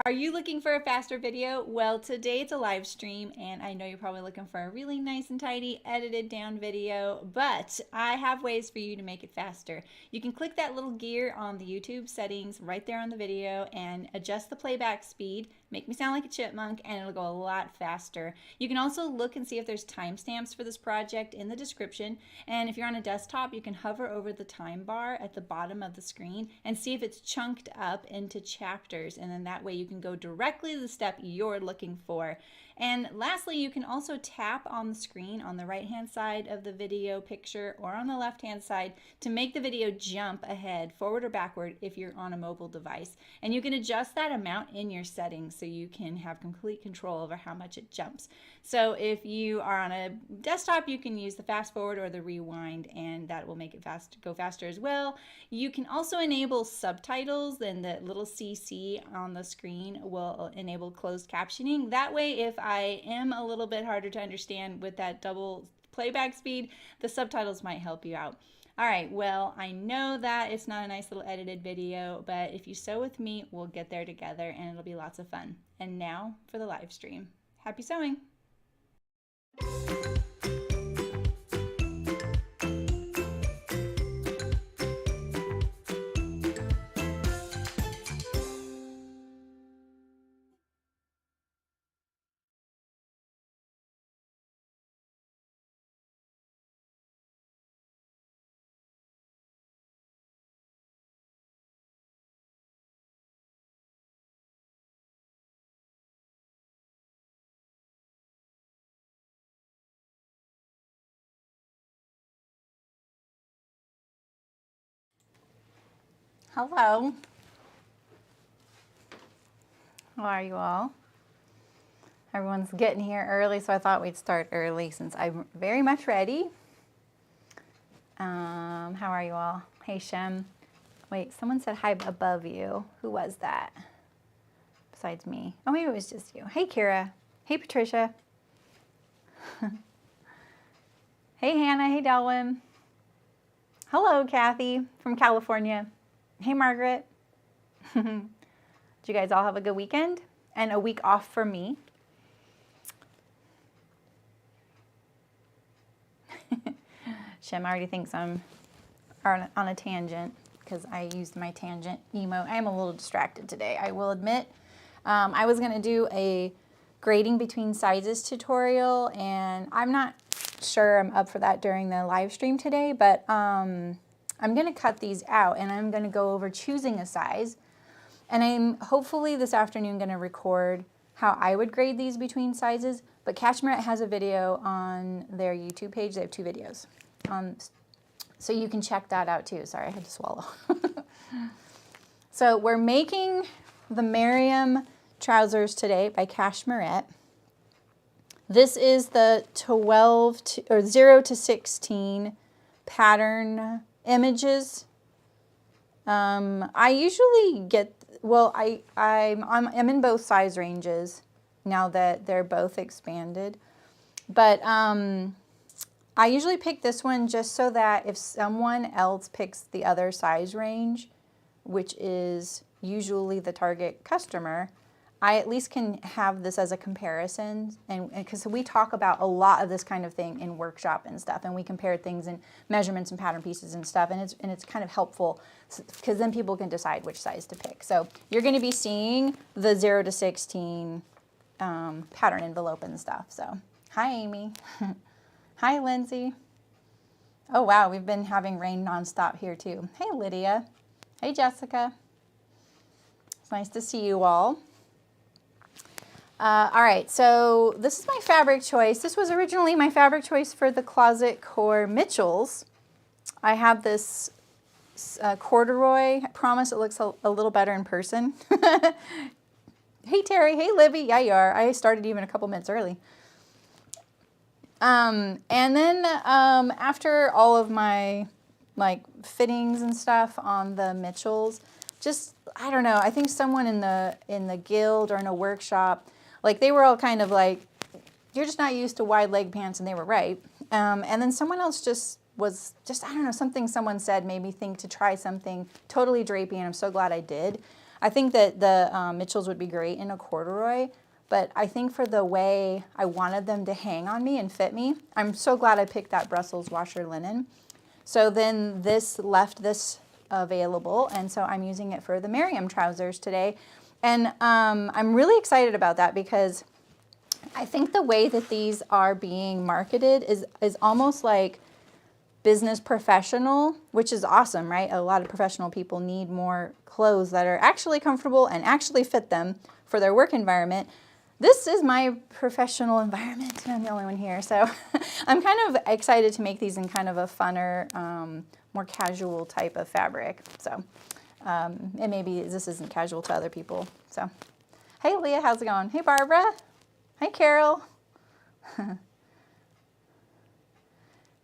Are you looking for a faster video? Well, today it's a live stream, and I know you're probably looking for a really nice and tidy, edited down video, but I have ways for you to make it faster. You can click that little gear on the YouTube settings right there on the video and adjust the playback speed, make me sound like a chipmunk, and it'll go a lot faster. You can also look and see if there's timestamps for this project in the description, and if you're on a desktop, you can hover over the time bar at the bottom of the screen and see if it's chunked up into chapters, and then that way you can go directly to the step you're looking for. And lastly, you can also tap on the screen on the right hand side of the video picture or on the left hand side to make the video jump ahead, forward or backward if you're on a mobile device. And you can adjust that amount in your settings so you can have complete control over how much it jumps. So if you are on a desktop, you can use the fast forward or the rewind, and that will make it go faster as well. You can also enable subtitles, and the little CC on the screen will enable closed captioning. That way, if I am a little bit harder to understand with that double playback speed, the subtitles might help you out. All right, well, I know that it's not a nice little edited video, but if you sew with me, we'll get there together and it'll be lots of fun. And now for the live stream. Happy sewing! Hello. How are you all? Everyone's getting here early, so I thought we'd start early since I'm very much ready. How are you all? Hey, Shem. Wait, someone said hi above you. Who was that? Besides me. Oh, maybe it was just you. Hey, Kira. Hey, Patricia. Hey, Hannah. Hey, Delwyn. Hello, Kathy from California. Hey, Margaret. Did you guys all have a good weekend and a week off for me? Shem already thinks I'm on a tangent because I used my tangent emote. I am a little distracted today, I will admit. I was going to do a grading between sizes tutorial, and I'm not sure I'm up for that during the live stream today, but I'm going to cut these out and I'm going to go over choosing a size. And I'm hopefully this afternoon going to record how I would grade these between sizes. But Cashmerette has a video on their YouTube page. They have 2 videos. So you can check that out too. Sorry, I had to swallow. So we're making the Meriam trousers today by Cashmerette. This is the 0 to 16 pattern images. I usually get, well, I'm in both size ranges now that they're both expanded, but I usually pick this one just so that if someone else picks the other size range, which is usually the target customer, I at least can have this as a comparison, and because we talk about a lot of this kind of thing in workshop and stuff, and we compare things and measurements and pattern pieces and stuff, and it's kind of helpful because then people can decide which size to pick. So you're going to be seeing the 0 to 16 pattern envelope and stuff. So hi, Amy. Hi, Lindsay. Oh wow, we've been having rain nonstop here too. Hey, Lydia. Hey, Jessica. It's nice to see you all. All right, so this is my fabric choice. This was originally my fabric choice for the Closet Core Mitchells. I have this corduroy. I promise it looks a little better in person. Hey, Terry. Hey, Libby. Yeah, you are. I started even a couple minutes early. And then after all of my fittings and stuff on the Mitchells, just, I don't know, I think someone in the guild or in a workshop, like they were all kind of like, you're just not used to wide leg pants, and they were right. And then someone else was I don't know, something someone said made me think to try something totally drapey, and I'm so glad I did. I think that the Mitchells would be great in a corduroy, but I think for the way I wanted them to hang on me and fit me, I'm so glad I picked that Brussels washer linen. So then this left this available, and so I'm using it for the Meriam trousers today. And I'm really excited about that because I think the way that these are being marketed is almost like business professional, which is awesome, right? A lot of professional people need more clothes that are actually comfortable and actually fit them for their work environment. This is my professional environment, and I'm the only one here. So I'm kind of excited to make these in kind of a funner, more casual type of fabric. So, and maybe this isn't casual to other people. So, hey Leah, how's it going? Hey Barbara. Hi Carol.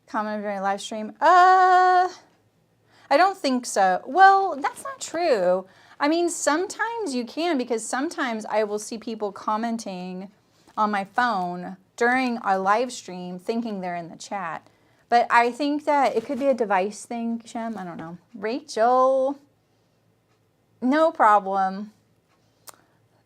Comment during a live stream. I don't think so. Well, that's not true. I mean, sometimes you can, because sometimes I will see people commenting on my phone during a live stream thinking they're in the chat. But I think that it could be a device thing, Shem. I don't know. Rachel, no problem.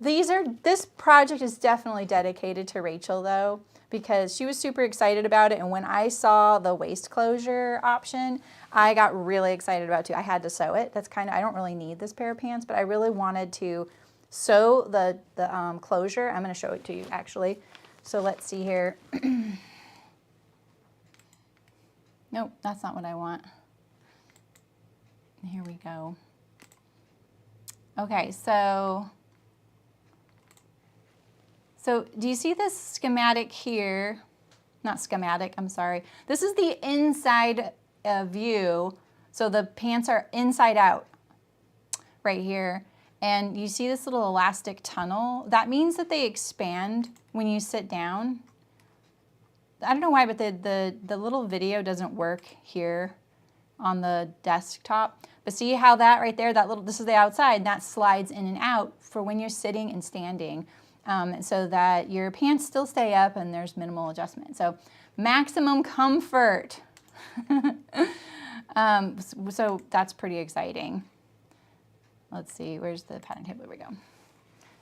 This project is definitely dedicated to Rachel though, because she was super excited about it. And when I saw the waist closure option, I got really excited about it too. I had to sew it. That's kind of, I don't really need this pair of pants, but I really wanted to sew the closure. I'm going to show it to you actually. So let's see here. Nope, that's not what I want. Here we go. Okay, so do you see this schematic here? Not schematic, I'm sorry. This is the inside view. So the pants are inside out right here. And you see this little elastic tunnel? That means that they expand when you sit down. I don't know why, but the little video doesn't work here on the desktop. But see how that right there, this is the outside, that slides in and out for when you're sitting and standing. So that your pants still stay up and there's minimal adjustment. So maximum comfort. So that's pretty exciting. Let's see, where's the pattern table? There we go.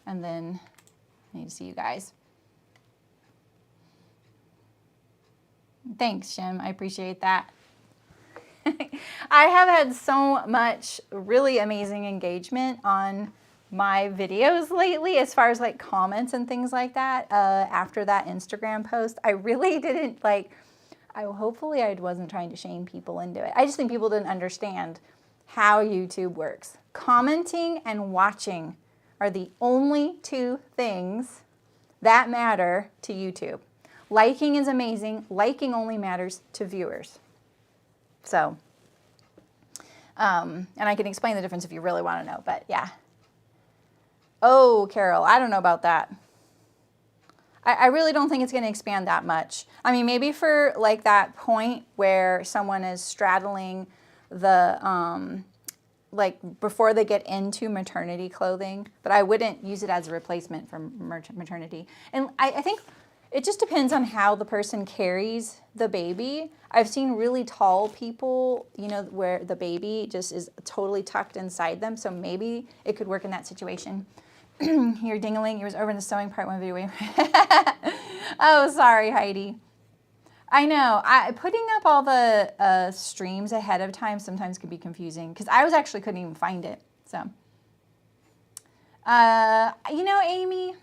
And then I need to see you guys. Thanks, Shem, I appreciate that. I have had so much really amazing engagement on my videos lately as far as like comments and things like that after that Instagram post. I really didn't hopefully I wasn't trying to shame people into it. I just think people didn't understand how YouTube works. Commenting and watching are the only two things that matter to YouTube. Liking is amazing. Liking only matters to viewers. So, and I can explain the difference if you really want to know, but yeah. Oh, Carol, I don't know about that. I really don't think it's going to expand that much. I mean, maybe for like that point where someone is straddling the, like before they get into maternity clothing, but I wouldn't use it as a replacement for maternity. And I think it just depends on how the person carries the baby. I've seen really tall people, you know, where the baby just is totally tucked inside them. So maybe it could work in that situation. You're dingling. You was over in the sewing part one video. Oh, sorry, Heidi. I know. Putting up all the streams ahead of time sometimes can be confusing because I couldn't even find it. So, you know, Amy,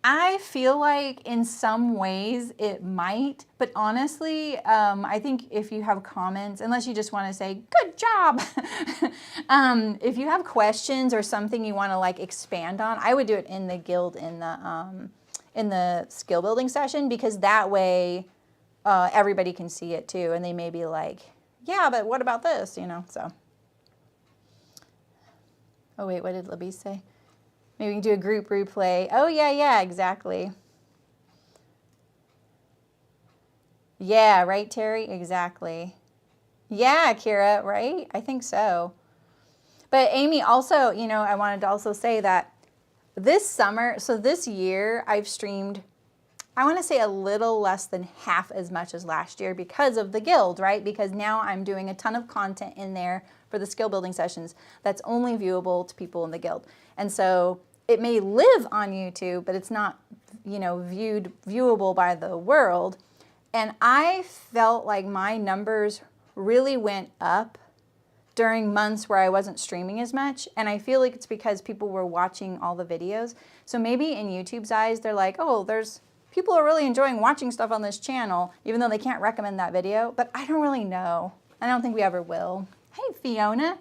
I feel like in some ways it might, but honestly, I think if you have comments, unless you just want to say, good job, if you have questions or something you want to like expand on, I would do it in the guild in the skill building session, because that way everybody can see it too. And they may be like, yeah, but what about this, you know, so. Oh wait, what did Libby say? Maybe we can do a group replay. Oh, yeah, exactly. Yeah, right, Terry? Exactly. Yeah, Kira, right? I think so. But Amy, also, you know, I wanted to also say that this summer, so this year, I've streamed, I want to say a little less than half as much as last year because of the guild, right? Because now I'm doing a ton of content in there for the skill building sessions that's only viewable to people in the guild. And so it may live on YouTube, but it's not, you know, viewable by the world. And I felt like my numbers really went up during months where I wasn't streaming as much. And I feel like it's because people were watching all the videos. So maybe in YouTube's eyes, they're like, oh, people are really enjoying watching stuff on this channel, even though they can't recommend that video. But I don't really know. I don't think we ever will. Hey, Fiona.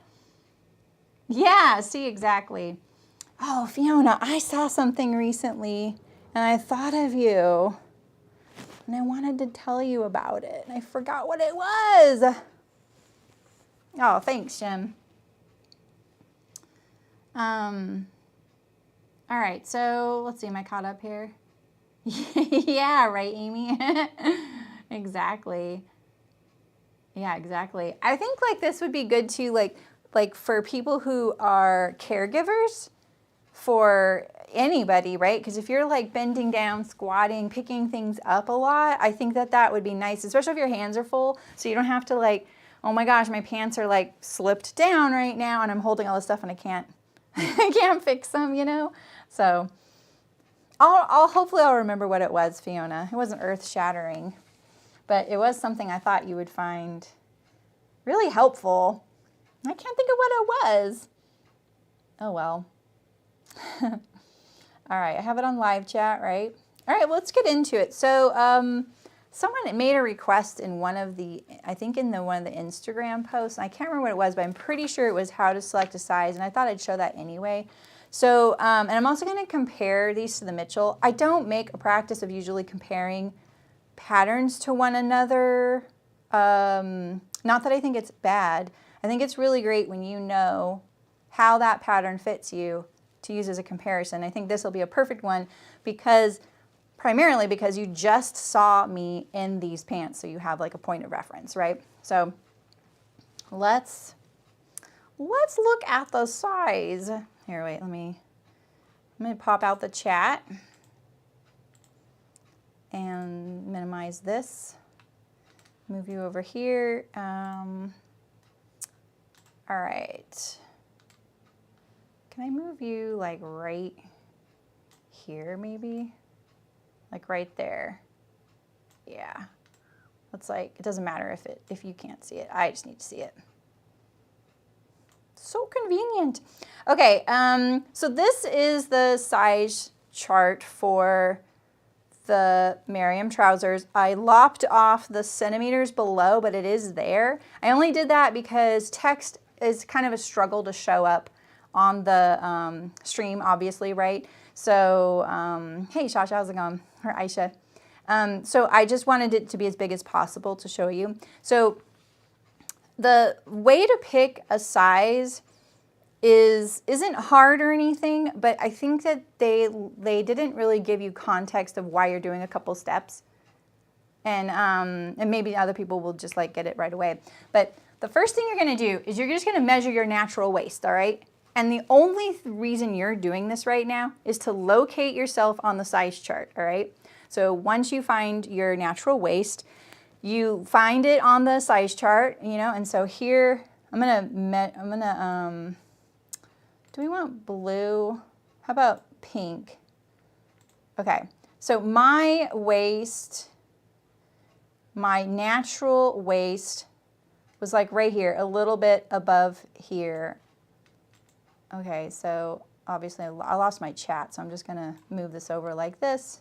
Yeah, see, exactly. Oh, Fiona, I saw something recently and I thought of you and I wanted to tell you about it and I forgot what it was. Oh, thanks, Jim. All right, so let's see, am I caught up here? Yeah, right, Amy? Exactly. Yeah, exactly. I think like this would be good too, like for people who are caregivers for anybody, right? Because if you're like bending down, squatting, picking things up a lot, I think that that would be nice, especially if your hands are full, so you don't have to like, oh my gosh, my pants are like slipped down right now and I'm holding all this stuff and I can't fix them, you know? So hopefully I'll remember what it was, Fiona. It wasn't earth-shattering, but it was something I thought you would find really helpful. I can't think of what it was. Oh well. All right, I have it on live chat, right? All right, well, let's get into it. So someone made a request in one of the, I think in one of the Instagram posts. I can't remember what it was, but I'm pretty sure it was how to select a size, and I thought I'd show that anyway. So, and I'm also going to compare these to the Mitchell. I don't make a practice of usually comparing patterns to one another. Not that I think it's bad. I think it's really great when you know how that pattern fits you to use as a comparison. I think this will be a perfect one because, primarily because you just saw me in these pants, so you have like a point of reference, right? So let's look at the size. Here, wait, I'm gonna pop out the chat and minimize this. Move you over here. All right. Can I move you like right here maybe? Like right there. Yeah. It's like, it doesn't matter if you can't see it. I just need to see it. So convenient. Okay, so this is the size chart for the Meriam trousers. I lopped off the centimeters below, but it is there. I only did that because text is kind of a struggle to show up on the stream, obviously, right? So, hey, Shasha, how's it going? Or Aisha. So I just wanted it to be as big as possible to show you. So the way to pick a size isn't hard or anything, but I think that they didn't really give you context of why you're doing a couple steps. And maybe other people will just like get it right away. But the first thing you're going to do is you're just going to measure your natural waist, all right? And the only reason you're doing this right now is to locate yourself on the size chart, all right? So once you find your natural waist, you find it on the size chart, you know, and so here, do we want blue? How about pink? Okay, so my waist, my natural waist was like right here, a little bit above here. Okay, so obviously I lost my chat, so I'm just gonna move this over like this.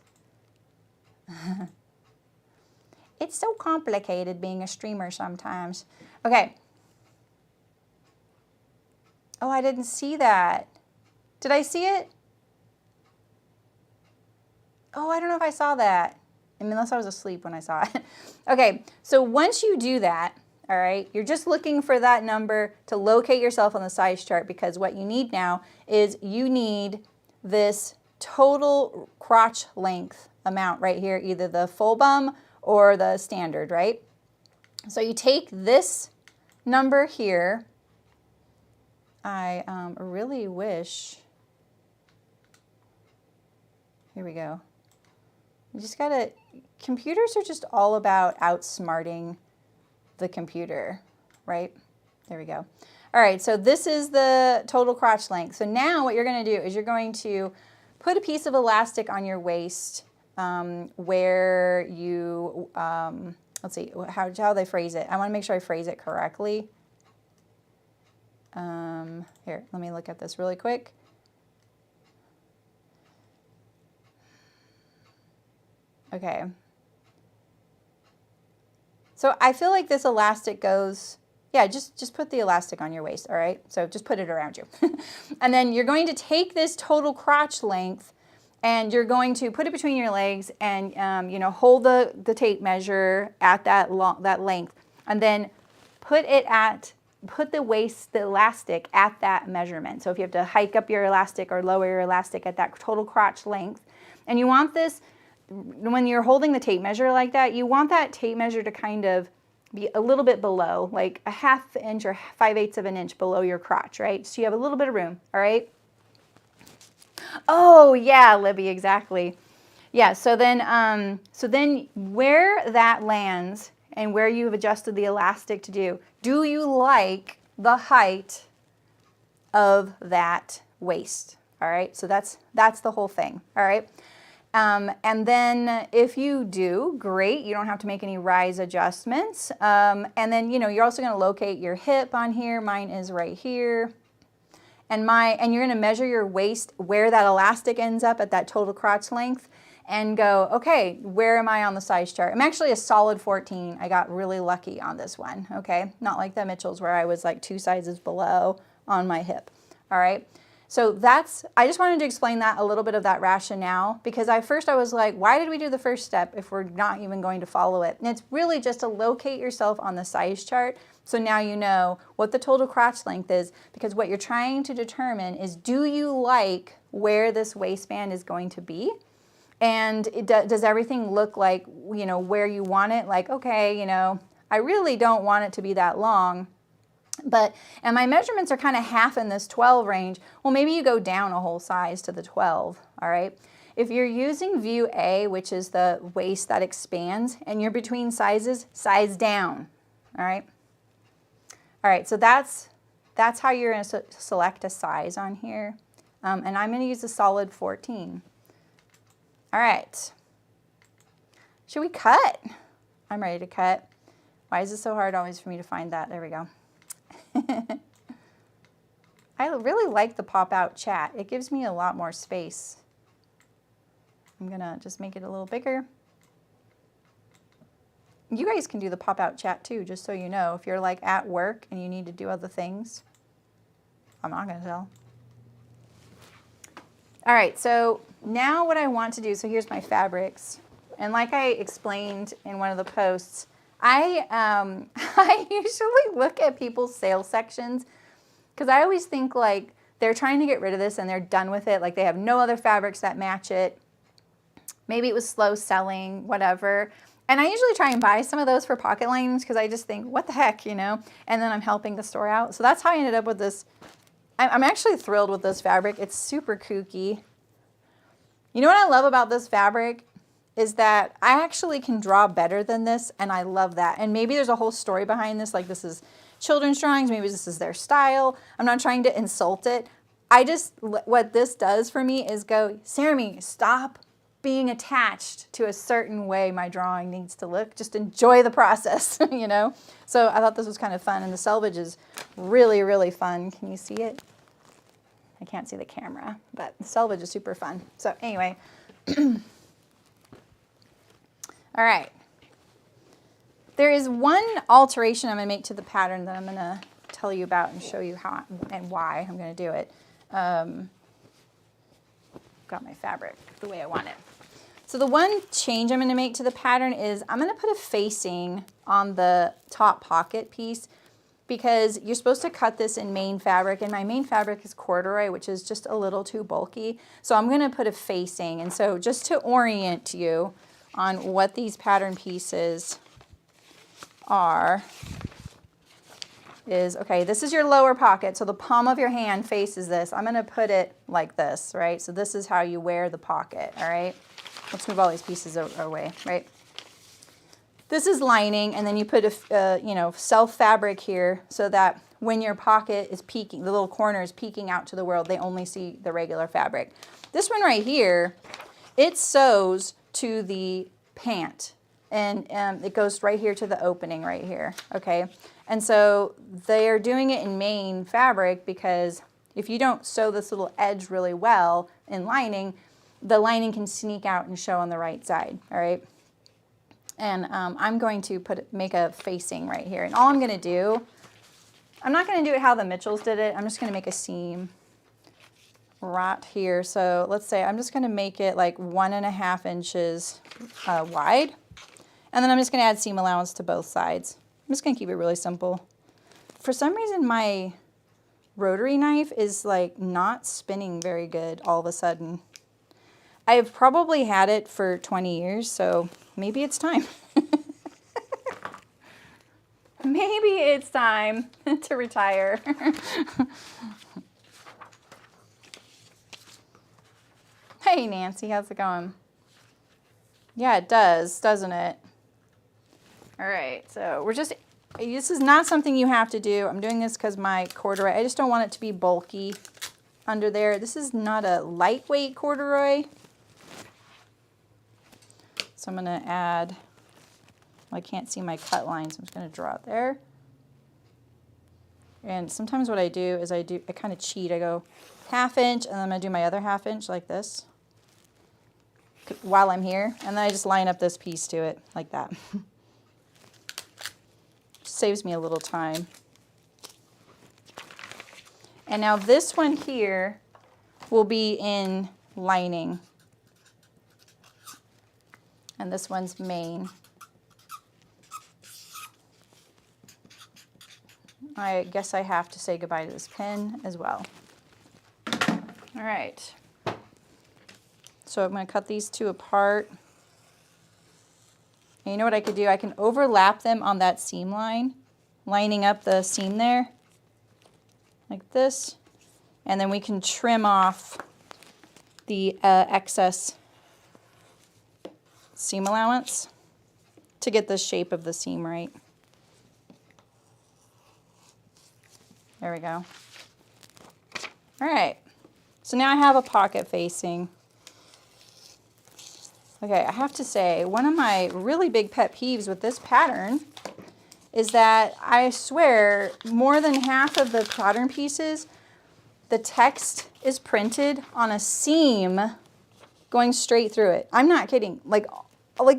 It's so complicated being a streamer sometimes. Okay. Oh, I didn't see that. Did I see it? Oh, I don't know if I saw that. I mean, unless I was asleep when I saw it. Okay, so once you do that, all right, you're just looking for that number to locate yourself on the size chart, because what you need now is you need this total crotch length amount right here, either the full bum or the standard, right? So you take this number here. I really wish, here we go. You just gotta, computers are just all about outsmarting the computer, right? There we go. All All right, so this is the total crotch length. So now what you're going to do is you're going to put a piece of elastic on your waist where you, let's see, how they phrase it. I want to make sure I phrase it correctly. Here, let me look at this really quick. Okay. So I feel like this elastic goes, yeah, just put the elastic on your waist, all right? So just put it around you. And then you're going to take this total crotch length and you're going to put it between your legs and, you know, hold the tape measure at that length, and then put the elastic at that measurement. So if you have to hike up your elastic or lower your elastic at that total crotch length, and you want this, when you're holding the tape measure like that, you want that tape measure to kind of be a little bit below, like a 1/2 inch or 5/8 of an inch below your crotch, right? So you have a little bit of room, all right? Oh, yeah, Libby, exactly. Yeah, so then where that lands and where you've adjusted the elastic to do you like the height of that waist? All right, so that's the whole thing, all right? And then if you do, great, you don't have to make any rise adjustments. And then, you know, you're also going to locate your hip on here. Mine is right here. And you're going to measure your waist where that elastic ends up at that total crotch length and go, okay, where am I on the size chart? I'm actually a solid 14. I got really lucky on this one, okay? Not like the Mitchells where I was like 2 sizes below on my hip, all right? So I just wanted to explain that, a little bit of that rationale, because at first I was like, why did we do the first step if we're not even going to follow it? And it's really just to locate yourself on the size chart. So now you know what the total crotch length is, because what you're trying to determine is, do you like where this waistband is going to be? And does everything look like, you know, where you want it? Like, okay, you know, I really don't want it to be that long. And my measurements are kind of half in this 12 range. Well, maybe you go down a whole size to the 12, all right? If you're using view A, which is the waist that expands, and you're between sizes, size down, all right? All right, so that's how you're going to select a size on here. And I'm going to use a solid 14. All right. Should we cut? I'm ready to cut. Why is it so hard always for me to find that? There we go. I really like the pop-out chat. It gives me a lot more space. I'm gonna just make it a little bigger. You guys can do the pop-out chat too, just so you know. If you're like at work and you need to do other things, I'm not gonna tell. All right, so now what I want to do, so here's my fabrics. And like I explained in one of the posts, I usually look at people's sales sections because I always think like they're trying to get rid of this and they're done with it. Like they have no other fabrics that match it. Maybe it was slow selling, whatever. And I usually try and buy some of those for pocket linings because I just think, what the heck, you know? And then I'm helping the store out. So that's how I ended up with this. I'm actually thrilled with this fabric. It's super kooky. You know what I love about this fabric is that I actually can draw better than this, and I love that. And maybe there's a whole story behind this, like this is children's drawings, maybe this is their style. I'm not trying to insult it. What this does for me is go, Saremy, stop being attached to a certain way my drawing needs to look. Just enjoy the process, you know? So I thought this was kind of fun, and the selvage is really, really fun. Can you see it? I can't see the camera, but the selvage is super fun. So anyway, all right. There is one alteration I'm going to make to the pattern that I'm going to tell you about and show you how and why I'm going to do it. Got my fabric the way I want it. So the one change I'm going to make to the pattern is I'm going to put a facing on the top pocket piece because you're supposed to cut this in main fabric, and my main fabric is corduroy, which is just a little too bulky. So I'm going to put a facing. And so just to orient you on what these pattern pieces are is, okay, this is your lower pocket. So the palm of your hand faces this. I'm going to put it like this, right? So this is how you wear the pocket, all right? Let's move all these pieces away, right? This is lining, and then you put a, self fabric here so that when your pocket is peeking, the little corner is peeking out to the world, they only see the regular fabric. This one right here, it sews to the pant, and it goes right here to the opening right here, okay? And so they're doing it in main fabric because if you don't sew this little edge really well in lining, the lining can sneak out and show on the right side, all right? And I'm going to make a facing right here. And all I'm gonna do, I'm not gonna do it how the Mitchells did it. I'm just gonna make a seam right here. So let's say I'm just gonna make it like 1.5 inches wide. And then I'm just gonna add seam allowance to both sides. I'm just gonna keep it really simple. For some reason, my rotary knife is like not spinning very good all of a sudden. I've probably had it for 20 years, so maybe it's time. Maybe it's time to retire. Hey, Nancy, how's it going? Yeah, it does, doesn't it? All right, so this is not something you have to do. I'm doing this because my corduroy, I just don't want it to be bulky under there. This is not a lightweight corduroy. So I'm gonna add, well, I can't see my cut lines, so I'm just gonna draw it there. And sometimes what I do is I kind of cheat. I go 1/2 inch, and then I'm gonna do my other 1/2 inch like this while I'm here. And then I just line up this piece to it like that. Saves me a little time. And now this one here will be in lining. And this one's main. I guess I have to say goodbye to this pin as well. All right. So I'm going to cut these two apart. And you know what I could do? I can overlap them on that seam line, lining up the seam there, like this. And then we can trim off the excess seam allowance to get the shape of the seam right. There we go. All right, so now I have a pocket facing. Okay, I have to say, one of my really big pet peeves with this pattern is that I swear more than half of the pattern pieces, the text is printed on a seam going straight through it. I'm not kidding. Like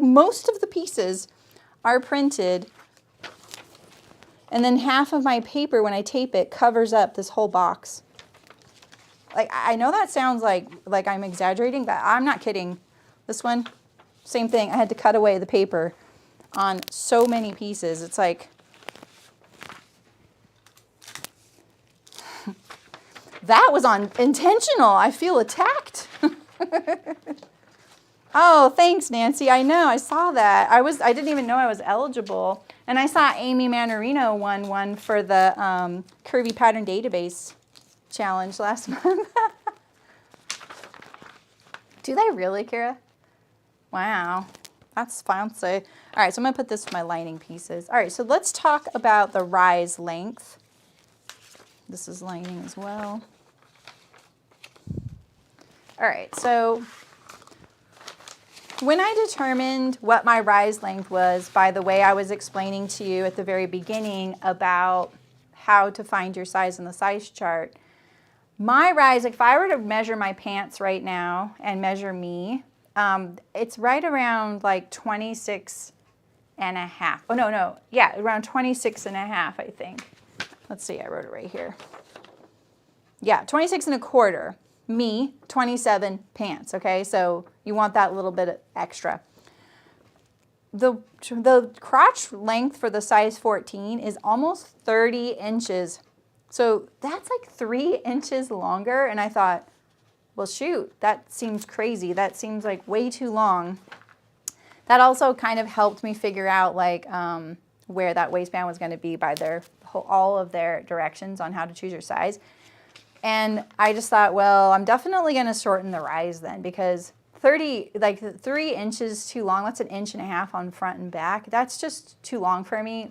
most of the pieces are printed, and then half of my paper, when I tape it, covers up this whole box. Like, I know that sounds like I'm exaggerating, but I'm not kidding. This one, same thing. I had to cut away the paper on so many pieces. It's like, that was intentional. I feel attacked. Oh, thanks, Nancy. I know, I saw that. I didn't even know I was eligible. And I saw Amy Manarino won one for the Curvy Pattern Database Challenge last month. Do they really, Kira? Wow, that's fancy. All right, so I'm gonna put this with my lining pieces. All right, so let's talk about the rise length. This is lining as well. All right, so when I determined what my rise length was, by the way I was explaining to you at the very beginning about how to find your size in the size chart, my rise, like if I were to measure my pants right now and measure me, it's right around like 26 and a half. Oh, no, yeah, around 26 and a half, I think. Let's see, I wrote it right here. Yeah, 26 and a quarter. Me, 27 pants, okay? So you want that little bit extra. The crotch length for the size 14 is almost 30 inches. So that's like 3 inches longer. And I thought, well, shoot, that seems crazy. That seems like way too long. That also kind of helped me figure out like where that waistband was going to be by all of their directions on how to choose your size. And I just thought, well, I'm definitely going to shorten the rise then, because 3 inches too long, that's 1.5 inches on front and back. That's just too long for me.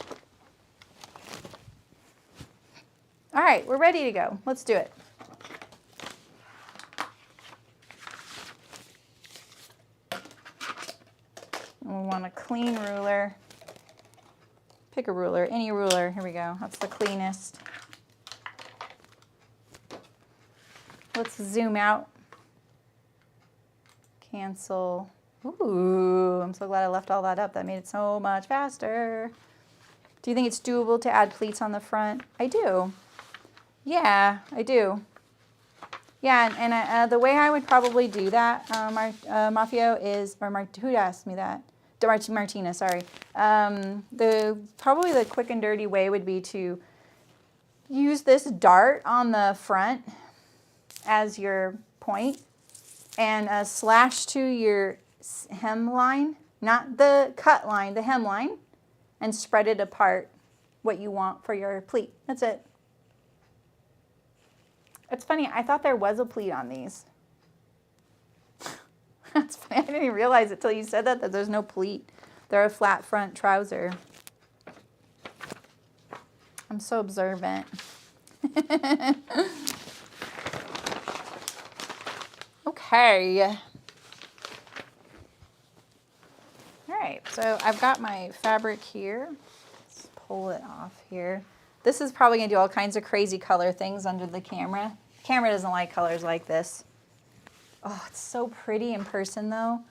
right, we're ready to go. Let's do it. We want a clean ruler. Pick a ruler, any ruler. Here we go. That's the cleanest. Let's zoom out. Cancel. Ooh, I'm so glad I left all that up. That made it so much faster. Do you think it's doable to add pleats on the front? I do. Yeah, I do. Yeah, and the way I would probably do that, Mafio, is, or who asked me that? Martina, sorry. Probably the quick and dirty way would be to use this dart on the front as your point and slash to your hemline, not the cut line, the hemline, and spread it apart what you want for your pleat. That's it. It's funny, I thought there was a pleat on these. That's funny, I didn't even realize it till you said that there's no pleat. They're a flat front trouser. I'm so observant. Okay. All right, so I've got my fabric here. Let's pull it off here. This is probably gonna do all kinds of crazy color things under the camera. The camera doesn't like colors like this. Oh, it's so pretty in person though.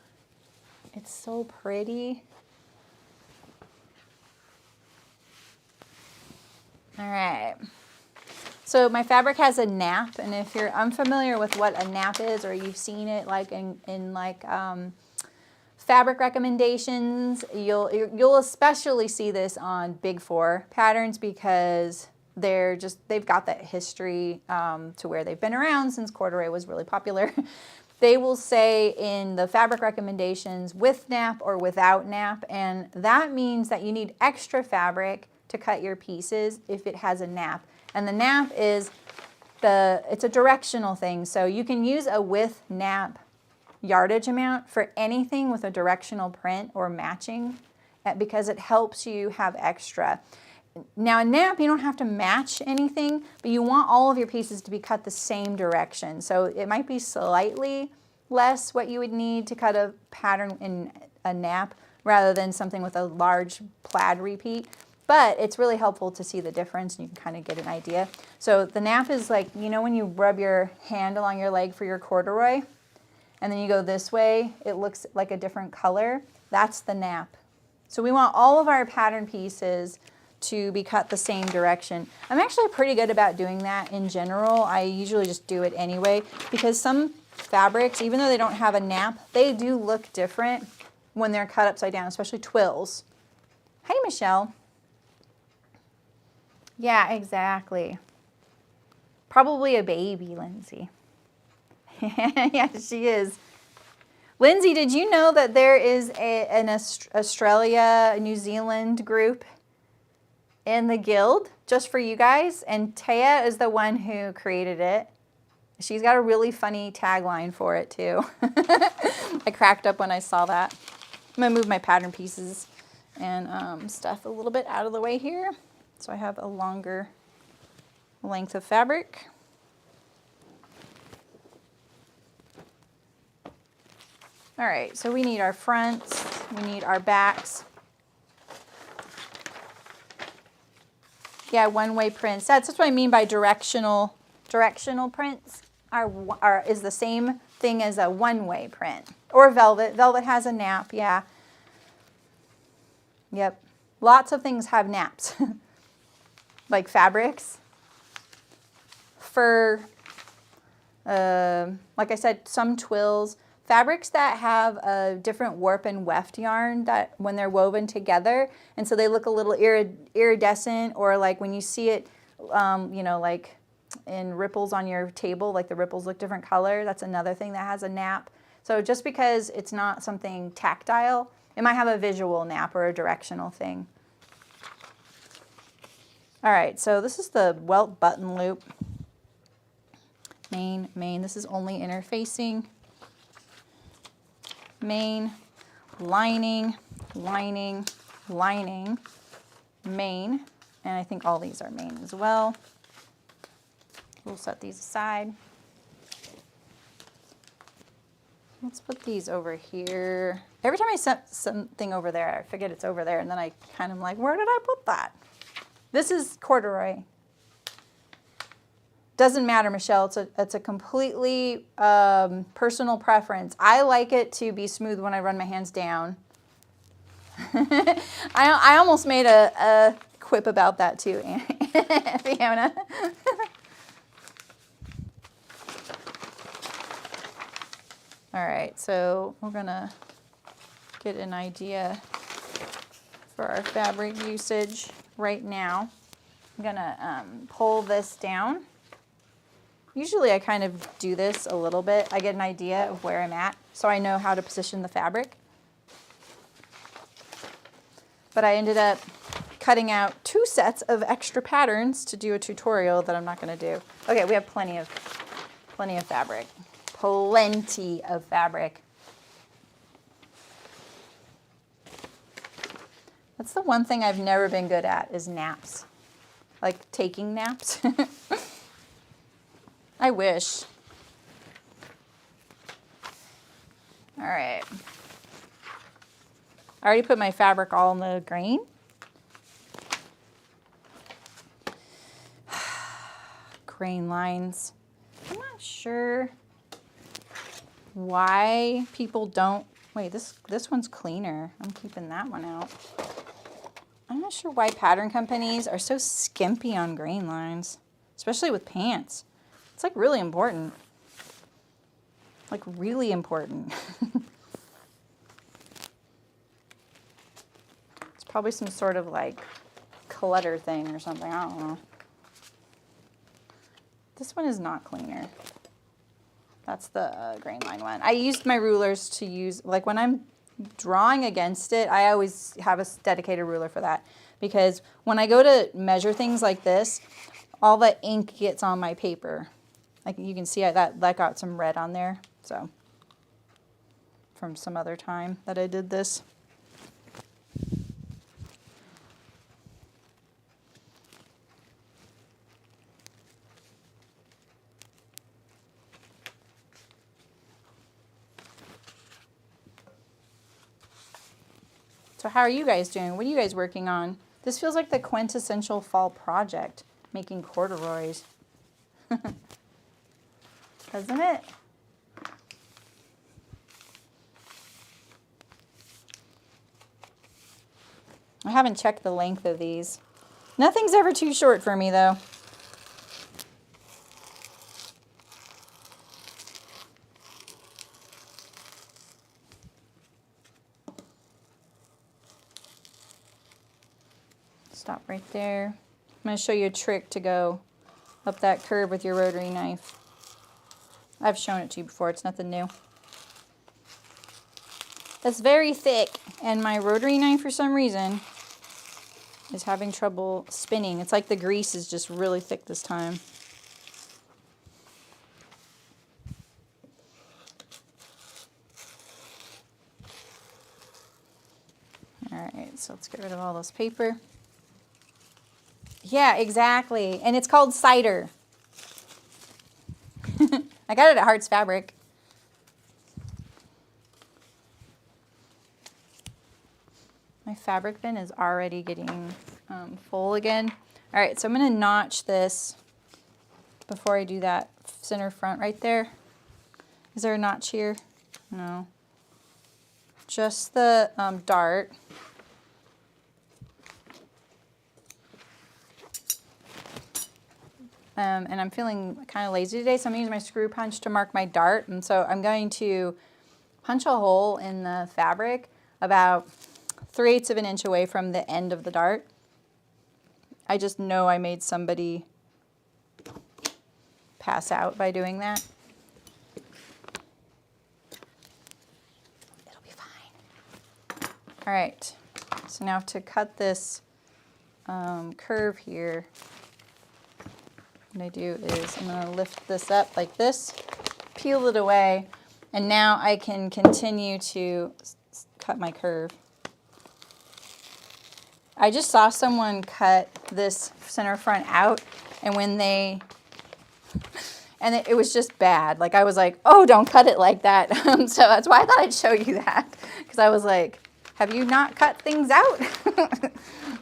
It's so pretty. All right. So my fabric has a nap, and if you're unfamiliar with what a nap is, or you've seen it like in like fabric recommendations, you'll especially see this on Big 4 patterns because they've got that history to where they've been around since corduroy was really popular. They will say in the fabric recommendations with nap or without nap, and that means that you need extra fabric to cut your pieces if it has a nap. And the nap is it's a directional thing. So you can use a with nap yardage amount for anything with a directional print or matching because it helps you have extra. Now a nap, you don't have to match anything, but you want all of your pieces to be cut the same direction. So it might be slightly less what you would need to cut a pattern in a nap rather than something with a large plaid repeat. But it's really helpful to see the difference and you can kind of get an idea. So the nap is like, you know when you rub your hand along your leg for your corduroy and then you go this way, it looks like a different color. That's the nap. So we want all of our pattern pieces to be cut the same direction. I'm actually pretty good about doing that in general. I usually just do it anyway because some fabrics, even though they don't have a nap, they do look different when they're cut upside down, especially twills. Hey, Michelle. Yeah, exactly. Probably a baby, Lindsay. Yeah, she is. Lindsay, did you know that there is an Australia, New Zealand group in the guild just for you guys? And Taya is the one who created it. She's got a really funny tagline for it too. I cracked up when I saw that. I'm gonna move my pattern pieces and stuff a little bit out of the way here. So I have a longer length of fabric. All right, so we need our fronts, we need our backs. Yeah, one-way prints. That's what I mean by directional prints is the same thing as a one-way print. Or velvet. Velvet has a nap, yeah. Yep. Lots of things have naps. Like fabrics, fur, like I said, some twills, fabrics that have a different warp and weft yarn that when they're woven together, and so they look a little iridescent, or like when you see it, you know, like in ripples on your table, like the ripples look different color. That's another thing that has a nap. So just because it's not something tactile, it might have a visual nap or a directional thing. All right, so this is the welt button loop. Main. This is only interfacing. Main, lining, lining, lining, main, and I think all these are main as well. We'll set these aside. Let's put these over here. Every time I set something over there, I forget it's over there, and then I kind of like, where did I put that? This is corduroy. Doesn't matter, Michelle. It's a completely personal preference. I like it to be smooth when I run my hands down. I almost made a quip about that too, Fiona. All right, so we're gonna get an idea for our fabric usage right now. I'm gonna pull this down. Usually I kind of do this a little bit. I get an idea of where I'm at, so I know how to position the fabric. But I ended up cutting out 2 sets of extra patterns to do a tutorial that I'm not gonna do. Okay, we have plenty of fabric. Plenty of fabric. That's the one thing I've never been good at is naps. Like taking naps. I wish. All right. I already put my fabric all in the grain. Grain lines. I'm not sure why people don't, wait, this one's cleaner. I'm keeping that one out. I'm not sure why pattern companies are so skimpy on grain lines, especially with pants. It's like really important. Like really important. It's probably some sort of like clutter thing or something, I don't know. This one is not cleaner. That's the grain line one. I used my rulers to use, like when I'm drawing against it, I always have a dedicated ruler for that. Because when I go to measure things like this, all the ink gets on my paper. Like you can see that got some red on there. So from some other time that I did this. So how are you guys doing? What are you guys working on? This feels like the quintessential fall project, making corduroys. Doesn't it? I haven't checked the length of these. Nothing's ever too short for me though. Stop right there. I'm going to show you a trick to go up that curve with your rotary knife. I've shown it to you before. It's nothing new. It's very thick, and my rotary knife, for some reason, is having trouble spinning. It's like the grease is just really thick this time. All right, so let's get rid of all this paper. Yeah, exactly. And it's called cider. I got it at Hearts Fabric. My fabric bin is already getting full again. All right, so I'm going to notch this before I do that center front right there. Is there a notch here? No. Just the dart. And I'm feeling kind of lazy today, so I'm going to use my screw punch to mark my dart. And so I'm going to punch a hole in the fabric about 3/8 of an inch away from the end of the dart. I just know I made somebody pass out by doing that. It'll be fine. All right, so now to cut this curve here, what I do is I'm going to lift this up like this, peel it away, and now I can continue to cut my curve. I just saw someone cut this center front out, and when they And it was just bad. Like, I was like, oh, don't cut it like that. So that's why I thought I'd show you that. Because I was like, have you not cut things out?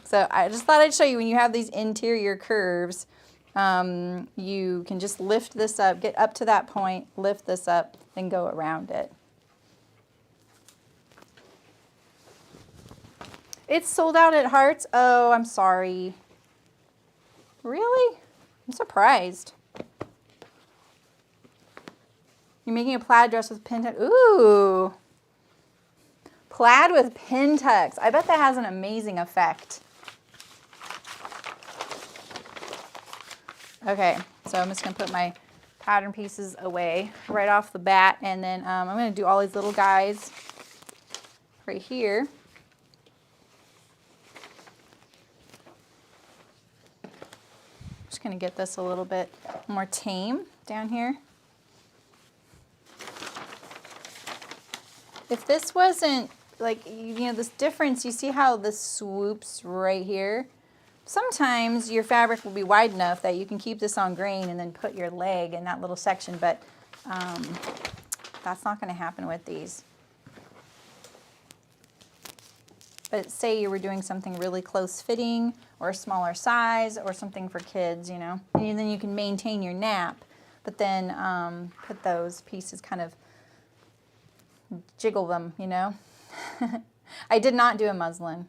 So I just thought I'd show you when you have these interior curves, you can just lift this up, get up to that point, lift this up, and go around it. It's sold out at Hearts. Oh, I'm sorry. Really? I'm surprised. You're making a plaid dress with pin tucks. Ooh. Plaid with pin tucks. I bet that has an amazing effect. Okay, so I'm just going to put my pattern pieces away right off the bat. And then I'm going to do all these little guys right here. Just going to get this a little bit more tame down here. If this wasn't, like, you know, this difference, you see how this swoops right here? Sometimes your fabric will be wide enough that you can keep this on grain and then put your leg in that little section, but that's not going to happen with these. But say you were doing something really close fitting or a smaller size or something for kids, you know, and then you can maintain your nap, but then put those pieces kind of jiggle them, you know. I did not do a muslin.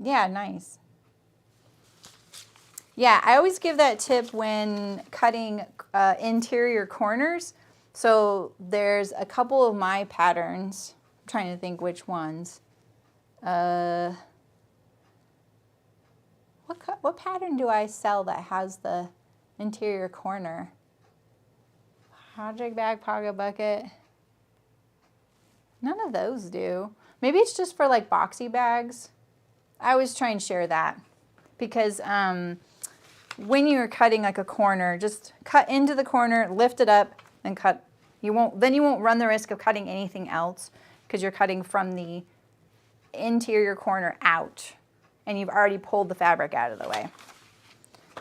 Yeah, nice. Yeah, I always give that tip when cutting interior corners. So there's a couple of my patterns. I'm trying to think which ones. What pattern do I sell that has the interior corner? Project bag, pocket bucket. None of those do. Maybe it's just for like boxy bags. I always try and share that because when you're cutting like a corner, just cut into the corner, lift it up, and cut. Then you won't run the risk of cutting anything else because you're cutting from the interior corner out, and you've already pulled the fabric out of the way.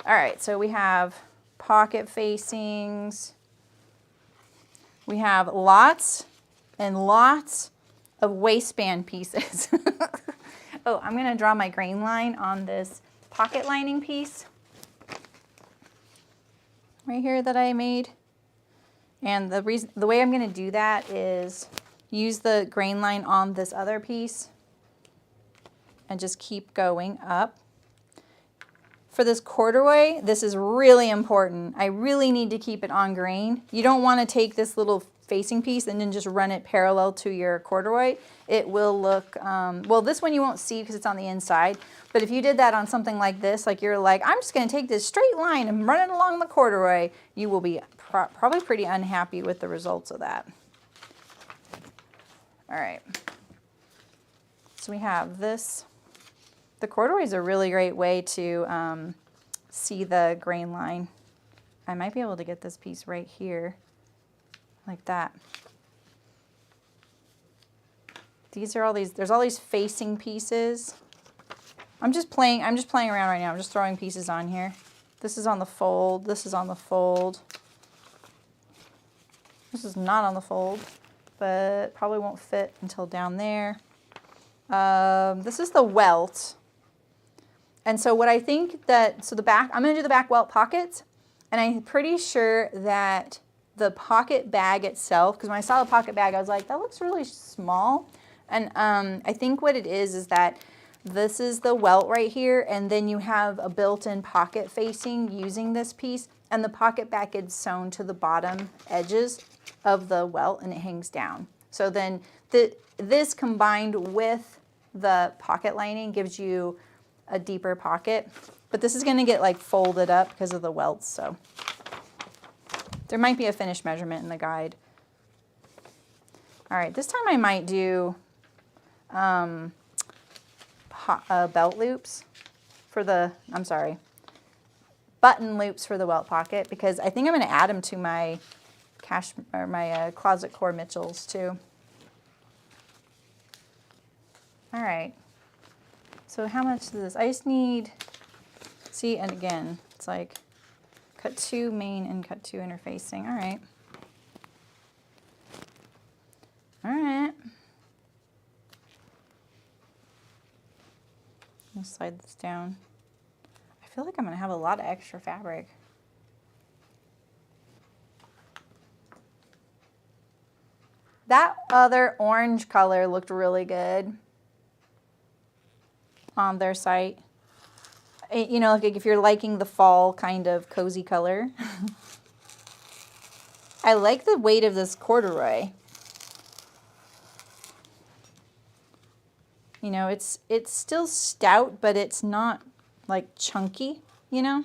All right, so we have pocket facings. We have lots and lots of waistband pieces. Oh, I'm going to draw my grain line on this pocket lining piece right here that I made. And the way I'm going to do that is use the grain line on this other piece and just keep going up. For this corduroy, this is really important. I really need to keep it on grain. You don't want to take this little facing piece and then just run it parallel to your corduroy. It will look, well, this one you won't see because it's on the inside. But if you did that on something like this, like you're like, I'm just going to take this straight line and run it along the corduroy, you will be probably pretty unhappy with the results of that. All right. So we have this. The corduroy is a really great way to see the grain line. I might be able to get this piece right here, like that. These are all these, there's all these facing pieces. I'm just playing around right now. I'm just throwing pieces on here. This is on the fold, this is on the fold. This is not on the fold, but probably won't fit until down there. This is the welt. And so what I think that, so the back, I'm going to do the back welt pockets, and I'm pretty sure that the pocket bag itself, because when I saw the pocket bag, I was like, that looks really small. And I think what it is that this is the welt right here, and then you have a built-in pocket facing using this piece, and the pocket bag is sewn to the bottom edges of the welt, and it hangs down. So then this combined with the pocket lining gives you a deeper pocket, but this is going to get like folded up because of the welts, so there might be a finished measurement in the guide. All right, this time I might do belt loops for the, button loops for the welt pocket, because I think I'm going to add them to my closet core Mitchells too. All right. So how much is this? I just need See, and again, it's like cut 2 main and cut 2 interfacing. All right. All right. I'll slide this down. I feel like I'm going to have a lot of extra fabric. That other orange color looked really good on their site. You know, like if you're liking the fall kind of cozy color. I like the weight of this corduroy. You know, it's still stout, but it's not like chunky, you know?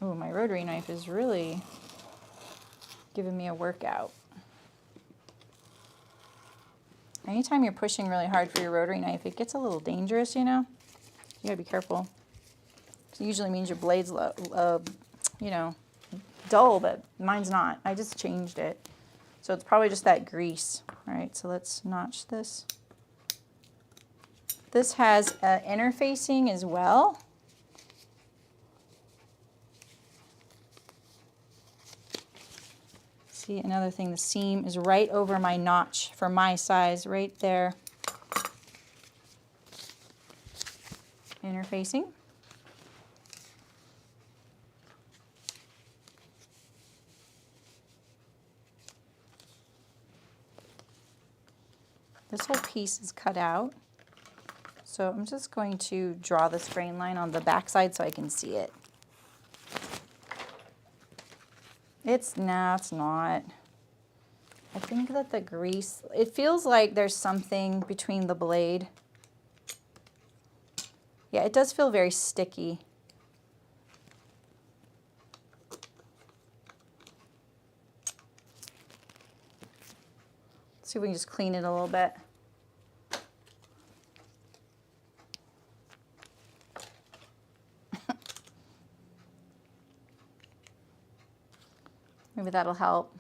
Oh, my rotary knife is really giving me a workout. Anytime you're pushing really hard for your rotary knife, it gets a little dangerous, you know? You gotta be careful. It usually means your blade's you know, dull, but mine's not. I just changed it. So it's probably just that grease. All right, so let's notch this. This has interfacing as well. See, another thing, the seam is right over my notch for my size, right there. Interfacing. This whole piece is cut out. So I'm just going to draw this grain line on the back side so I can see it. No, it's not. I think that the grease, it feels like there's something between the blade. Yeah, it does feel very sticky. Let's see if we can just clean it a little bit. Maybe that'll help.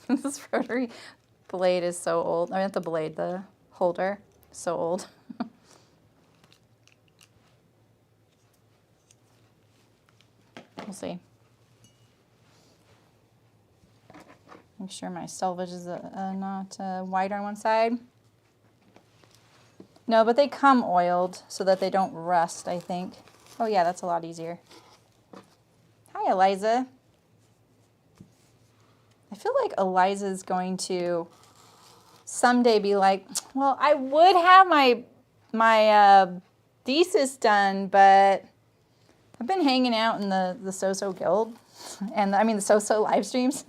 This rotary blade is so old. I mean, not the blade, the holder is so old. We'll see. Make sure my selvage is not wide on one side. No, but they come oiled so that they don't rust, I think. Oh yeah, that's a lot easier. Hi, Eliza. I feel like Eliza's going to someday be like, well, I would have my thesis done, but I've been hanging out in the So-So Guild, and I mean the So-So live streams.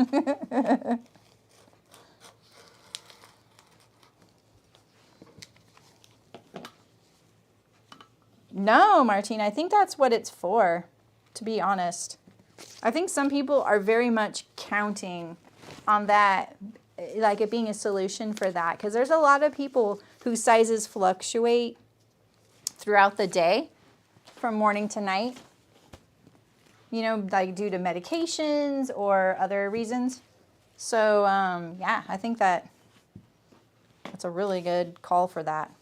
No, Martina, I think that's what it's for, to be honest. I think some people are very much counting on that, like it being a solution for that, because there's a lot of people whose sizes fluctuate throughout the day from morning to night, you know, like due to medications or other reasons. So, yeah, I think that's a really good call for that.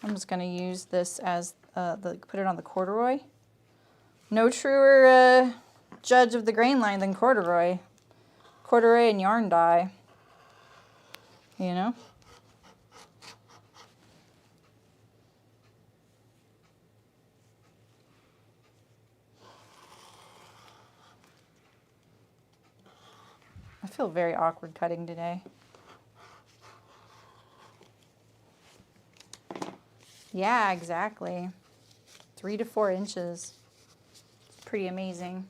I'm just going to use this as put it on the corduroy. No truer judge of the grain line than corduroy. Corduroy and yarn dye, you know? I feel very awkward cutting today. Yeah, exactly. 3 to 4 inches. It's pretty amazing.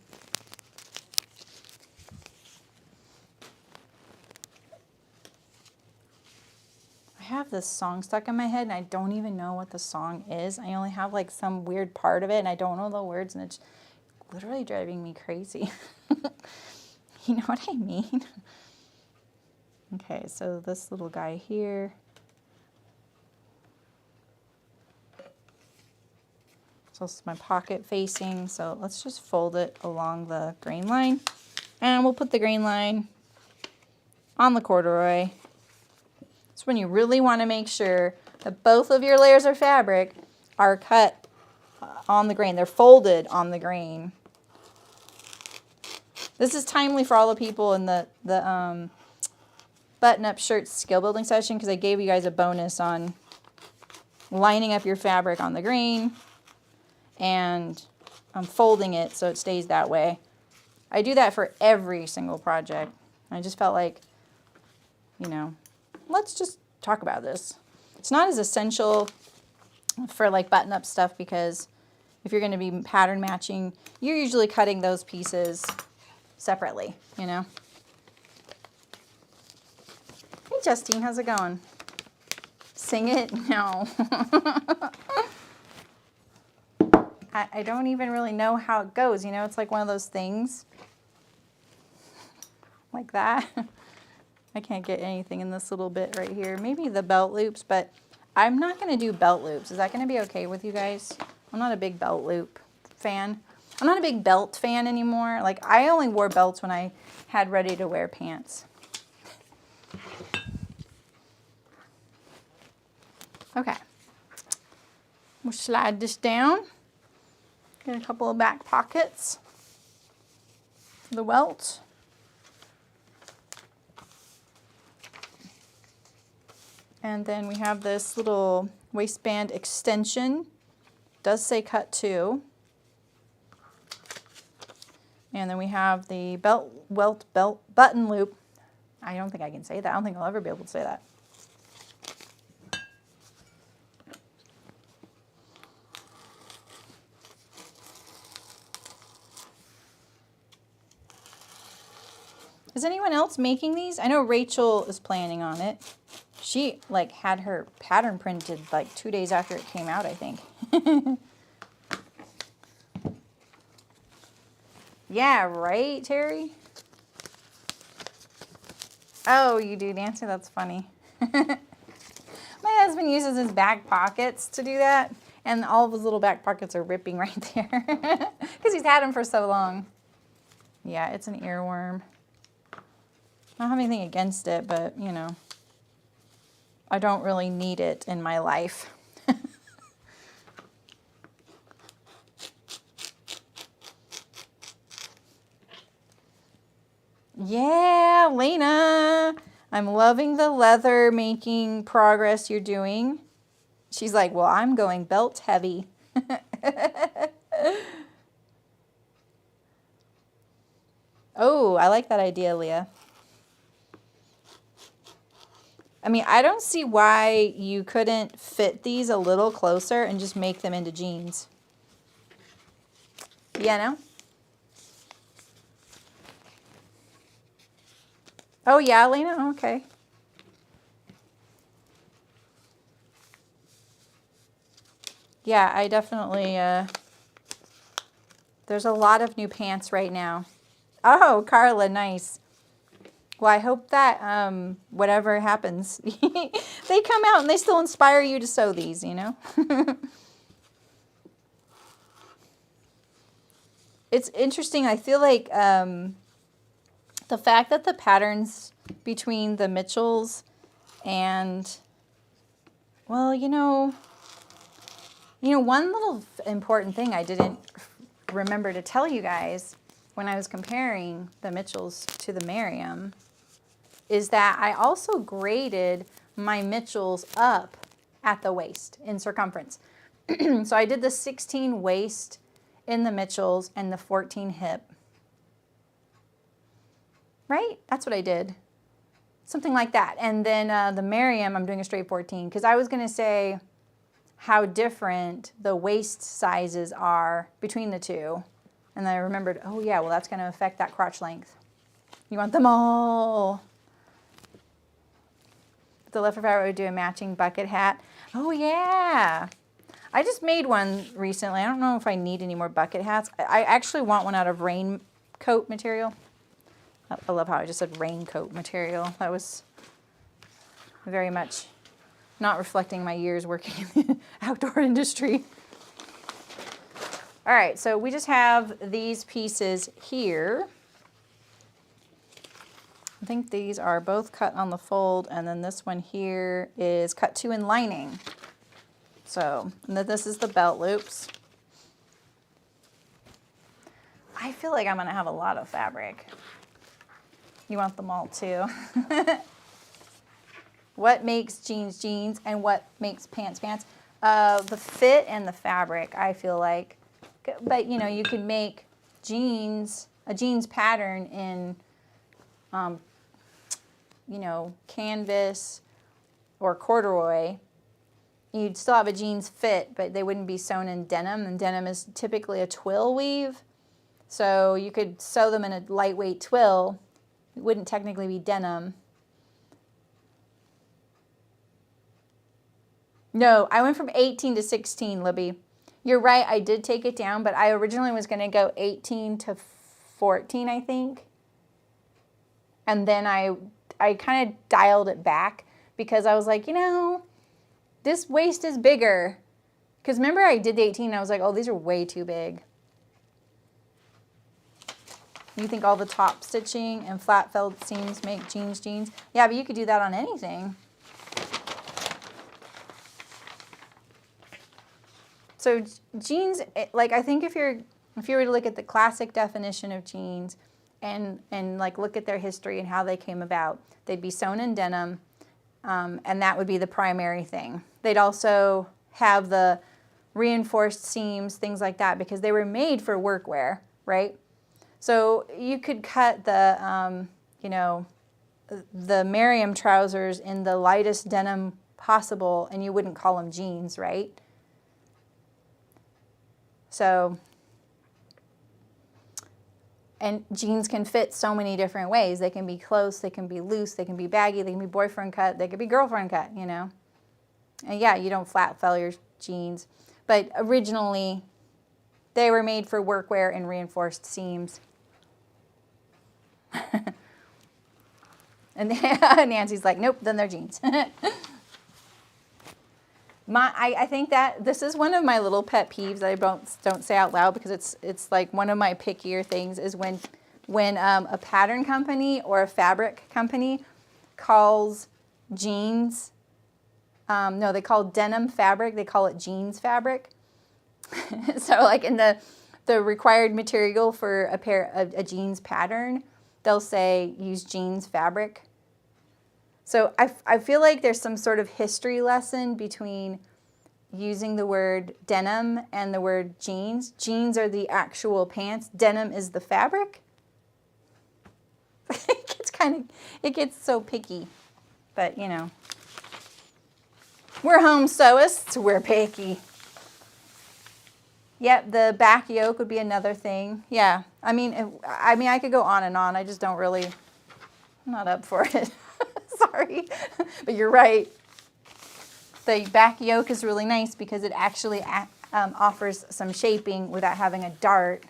I have this song stuck in my head and I don't even know what the song is. I only have like some weird part of it and I don't know the words and it's literally driving me crazy. You know what I mean? Okay, so this little guy here. So this is my pocket facing. So let's just fold it along the grain line. And we'll put the grain line on the corduroy. It's when you really want to make sure that both of your layers of fabric are cut on the grain. They're folded on the grain. This is timely for all the people in the button-up shirts skill building session, because I gave you guys a bonus on lining up your fabric on the grain and folding it so it stays that way. I do that for every single project. I just felt like, you know, let's just talk about this. It's not as essential for like button-up stuff, because if you're going to be pattern matching, you're usually cutting those pieces separately, you know. Hey Justine, how's it going? Sing it? No. I don't even really know how it goes, you know. It's like one of those things like that. I can't get anything in this little bit right here. Maybe the belt loops, but I'm not going to do belt loops. Is that going to be okay with you guys? I'm not a big belt loop fan. I'm not a big belt fan anymore. Like, I only wore belts when I had ready-to-wear pants. Okay. We'll slide this down. Get a couple of back pockets for the welt. And then we have this little waistband extension. It does say cut 2. And then we have the welt button loop. I don't think I can say that. I don't think I'll ever be able to say that. Is anyone else making these? I know Rachel is planning on it. She like had her pattern printed like 2 days after it came out, I think. Yeah, right, Terry? Oh, you do, Nancy? That's funny. My husband uses his back pockets to do that, and all of his little back pockets are ripping right there because he's had them for so long. Yeah, it's an earworm. I don't have anything against it, but, you know, I don't really need it in my life. Yeah, Lena, I'm loving the leather making progress you're doing. She's like, well, I'm going belt heavy. Oh, I like that idea, Leah. I mean, I don't see why you couldn't fit these a little closer and just make them into jeans. Yeah, no? Oh, yeah, Lena? Okay. Yeah, I definitely, there's a lot of new pants right now. Oh, Carla, nice. Well, I hope that whatever happens, they come out and they still inspire you to sew these, you know? It's interesting. I feel like the fact that the patterns between the Mitchells and, well, you know, one little important thing I didn't remember to tell you guys when I was comparing the Mitchells to the Meriam is that I also graded my Mitchells up at the waist in circumference. So I did the 16 waist in the Mitchells and the 14 hip. Right? That's what I did. Something like that. And then the Meriam, I'm doing a straight 14 because I was going to say how different the waist sizes are between the two. And then I remembered, oh yeah, well that's going to affect that crotch length. You want them all. The left fabric would do a matching bucket hat. Oh yeah. I just made one recently. I don't know if I need any more bucket hats. I actually want one out of raincoat material. I love how I just said raincoat material. That was very much not reflecting my years working in the outdoor industry. All right, so we just have these pieces here. I think these are both cut on the fold, and then this one here is cut 2 in lining. So, and then this is the belt loops. I feel like I'm gonna have a lot of fabric. You want them all too. What makes jeans jeans and what makes pants pants? The fit and the fabric, I feel like. But you know, you can make jeans, a jeans pattern in, you know, canvas or corduroy. You'd still have a jeans fit, but they wouldn't be sewn in denim, and denim is typically a twill weave. So you could sew them in a lightweight twill. It wouldn't technically be denim. No, I went from 18 to 16, Libby. You're right, I did take it down, but I originally was going to go 18 to 14, I think. And then I kind of dialed it back because I was like, you know, this waist is bigger. Because remember I did the 18 and I was like, oh, these are way too big. You think all the top stitching and flat felt seams make jeans jeans? Yeah, but you could do that on anything. So jeans, like I think if you were to look at the classic definition of jeans and like look at their history and how they came about, they'd be sewn in denim, and that would be the primary thing. They'd also have the reinforced seams, things like that, because they were made for workwear, right? So you could cut the, you know, the Meriam trousers in the lightest denim possible, and you wouldn't call them jeans, right? So, and jeans can fit so many different ways. They can be close, they can be loose, they can be baggy, they can be boyfriend cut, they could be girlfriend cut, you know. And yeah, you don't flat fell your jeans. But originally, they were made for workwear and reinforced seams. And Nancy's like, nope, then they're jeans. I think that this is one of my little pet peeves that I don't say out loud because it's like one of my pickier things is when a pattern company or a fabric company calls jeans, no, they call denim fabric, they call it jeans fabric. So like in the required material for a jeans pattern, they'll say use jeans fabric. So I feel like there's some sort of history lesson between using the word denim and the word jeans. Jeans are the actual pants. Denim is the fabric. It gets so picky. But, you know, we're home sewists. We're picky. Yep, the back yoke would be another thing. Yeah, I mean, I could go on and on. I just don't really, I'm not up for it. Sorry, but you're right. The back yoke is really nice because it actually offers some shaping without having a dart.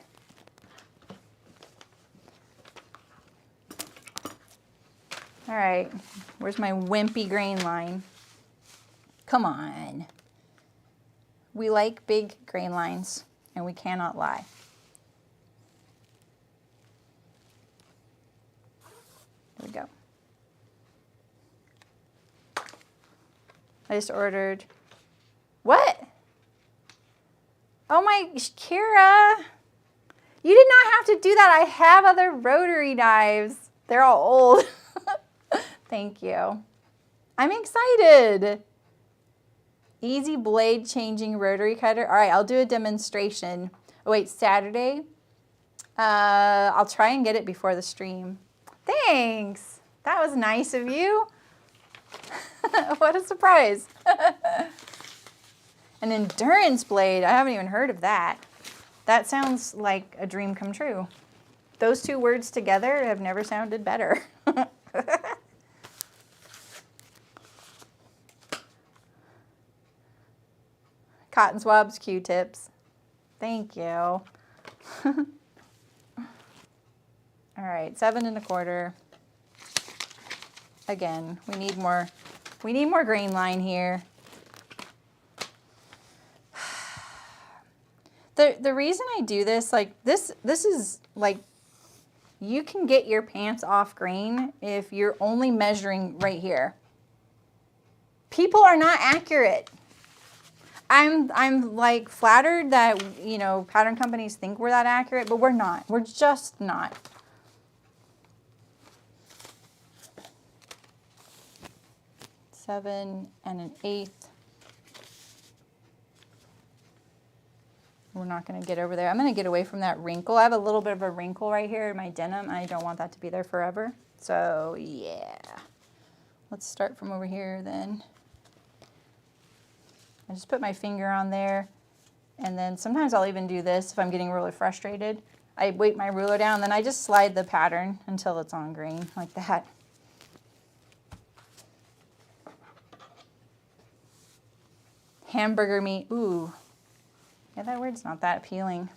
All right, where's my wimpy grain line? Come on. We like big grain lines, and we cannot lie. There we go. I just ordered, what? Oh my, Kira, you did not have to do that. I have other rotary knives. They're all old. Thank you. I'm excited. Easy blade changing rotary cutter. All right, I'll do a demonstration. Oh wait, Saturday? I'll try and get it before the stream. Thanks. That was nice of you. What a surprise. An endurance blade. I haven't even heard of that. That sounds like a dream come true. Those two words together have never sounded better. Cotton swabs, Q-tips. Thank you. All right, 7 1/4. Again, we need more grain line here. The reason I do this, like this is like, you can get your pants off grain if you're only measuring right here. People are not accurate. I'm like flattered that, you know, pattern companies think we're that accurate, but we're not. We're just not. Seven and an eighth. We're not going to get over there. I'm going to get away from that wrinkle. I have a little bit of a wrinkle right here in my denim, and I don't want that to be there forever. So yeah, let's start from over here then. I just put my finger on there, and then sometimes I'll even do this if I'm getting really frustrated. I weight my ruler down, then I just slide the pattern until it's on grain like that. Hamburger meat, ooh. Yeah, that word's not that appealing.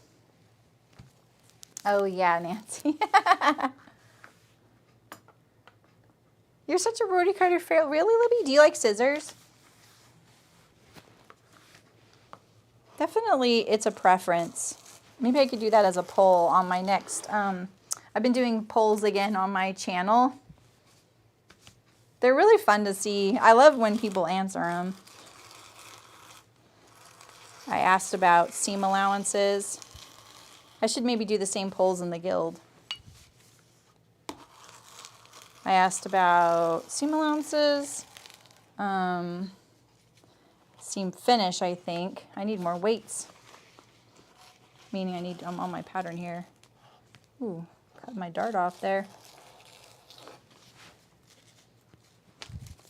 Oh yeah, Nancy. You're such a roti cutter fail. Really, Libby? Do you like scissors? Definitely, it's a preference. Maybe I could do that as a poll on my next. I've been doing polls again on my channel. They're really fun to see. I love when people answer them. I asked about seam allowances. I should maybe do the same polls in the guild. I asked about seam allowances, seam finish, I think. I need more weights, meaning I need on my pattern here. Ooh, cut my dart off there.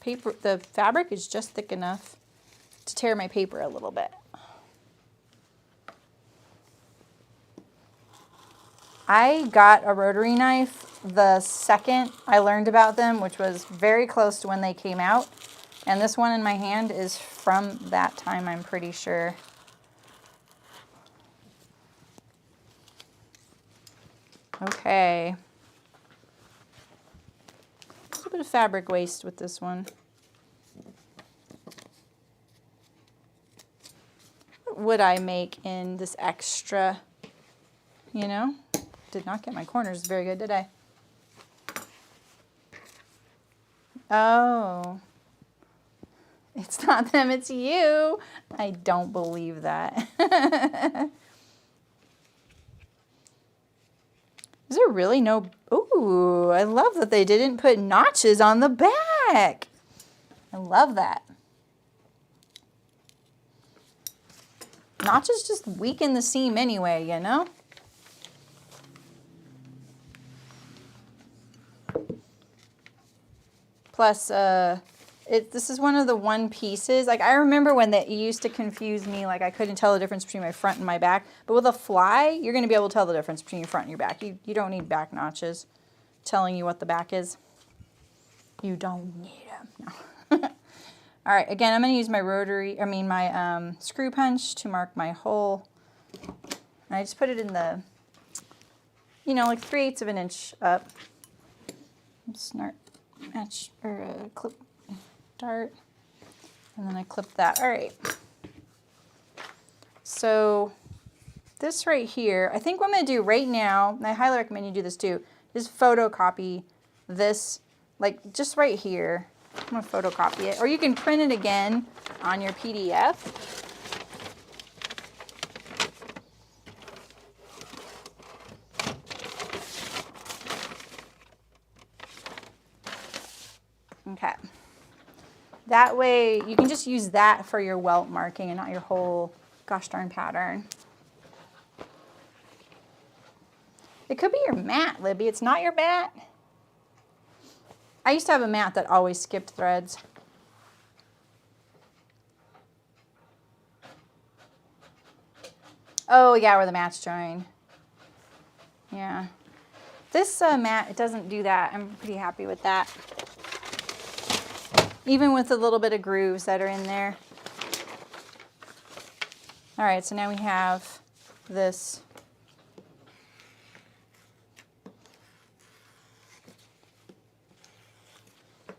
Paper, the fabric is just thick enough to tear my paper a little bit. I got a rotary knife the second I learned about them, which was very close to when they came out. And this one in my hand is from that time, I'm pretty sure. Okay. A little bit of fabric waste with this one. What would I make in this extra, you know? Did not get my corners very good, did I? Oh. It's not them, it's you. I don't believe that. Is there really no... Ooh, I love that they didn't put notches on the back. I love that. Notches just weaken the seam anyway, you know? Plus, this is one of the one pieces. Like, I remember when it used to confuse me, like I couldn't tell the difference between my front and my back. But with a fly, you're going to be able to tell the difference between your front and your back. You don't need back notches telling you what the back is. You don't need them. No. All right, again, I'm going to use my my screw punch to mark my hole. And I just put it in the, you know, like 3/8 of an inch up. Clip dart, and then I clip that. All right. So this right here, I think what I'm going to do right now, and I highly recommend you do this too, is photocopy this, like just right here. I'm going to photocopy it, or you can print it again on your PDF. Okay. That way you can just use that for your welt marking and not your whole gosh darn pattern. It could be your mat, Libby. It's not your mat. I used to have a mat that always skipped threads. Oh yeah, where the mats join. Yeah. This mat, it doesn't do that. I'm pretty happy with that. Even with a little bit of grooves that are in there. All right, so now we have this.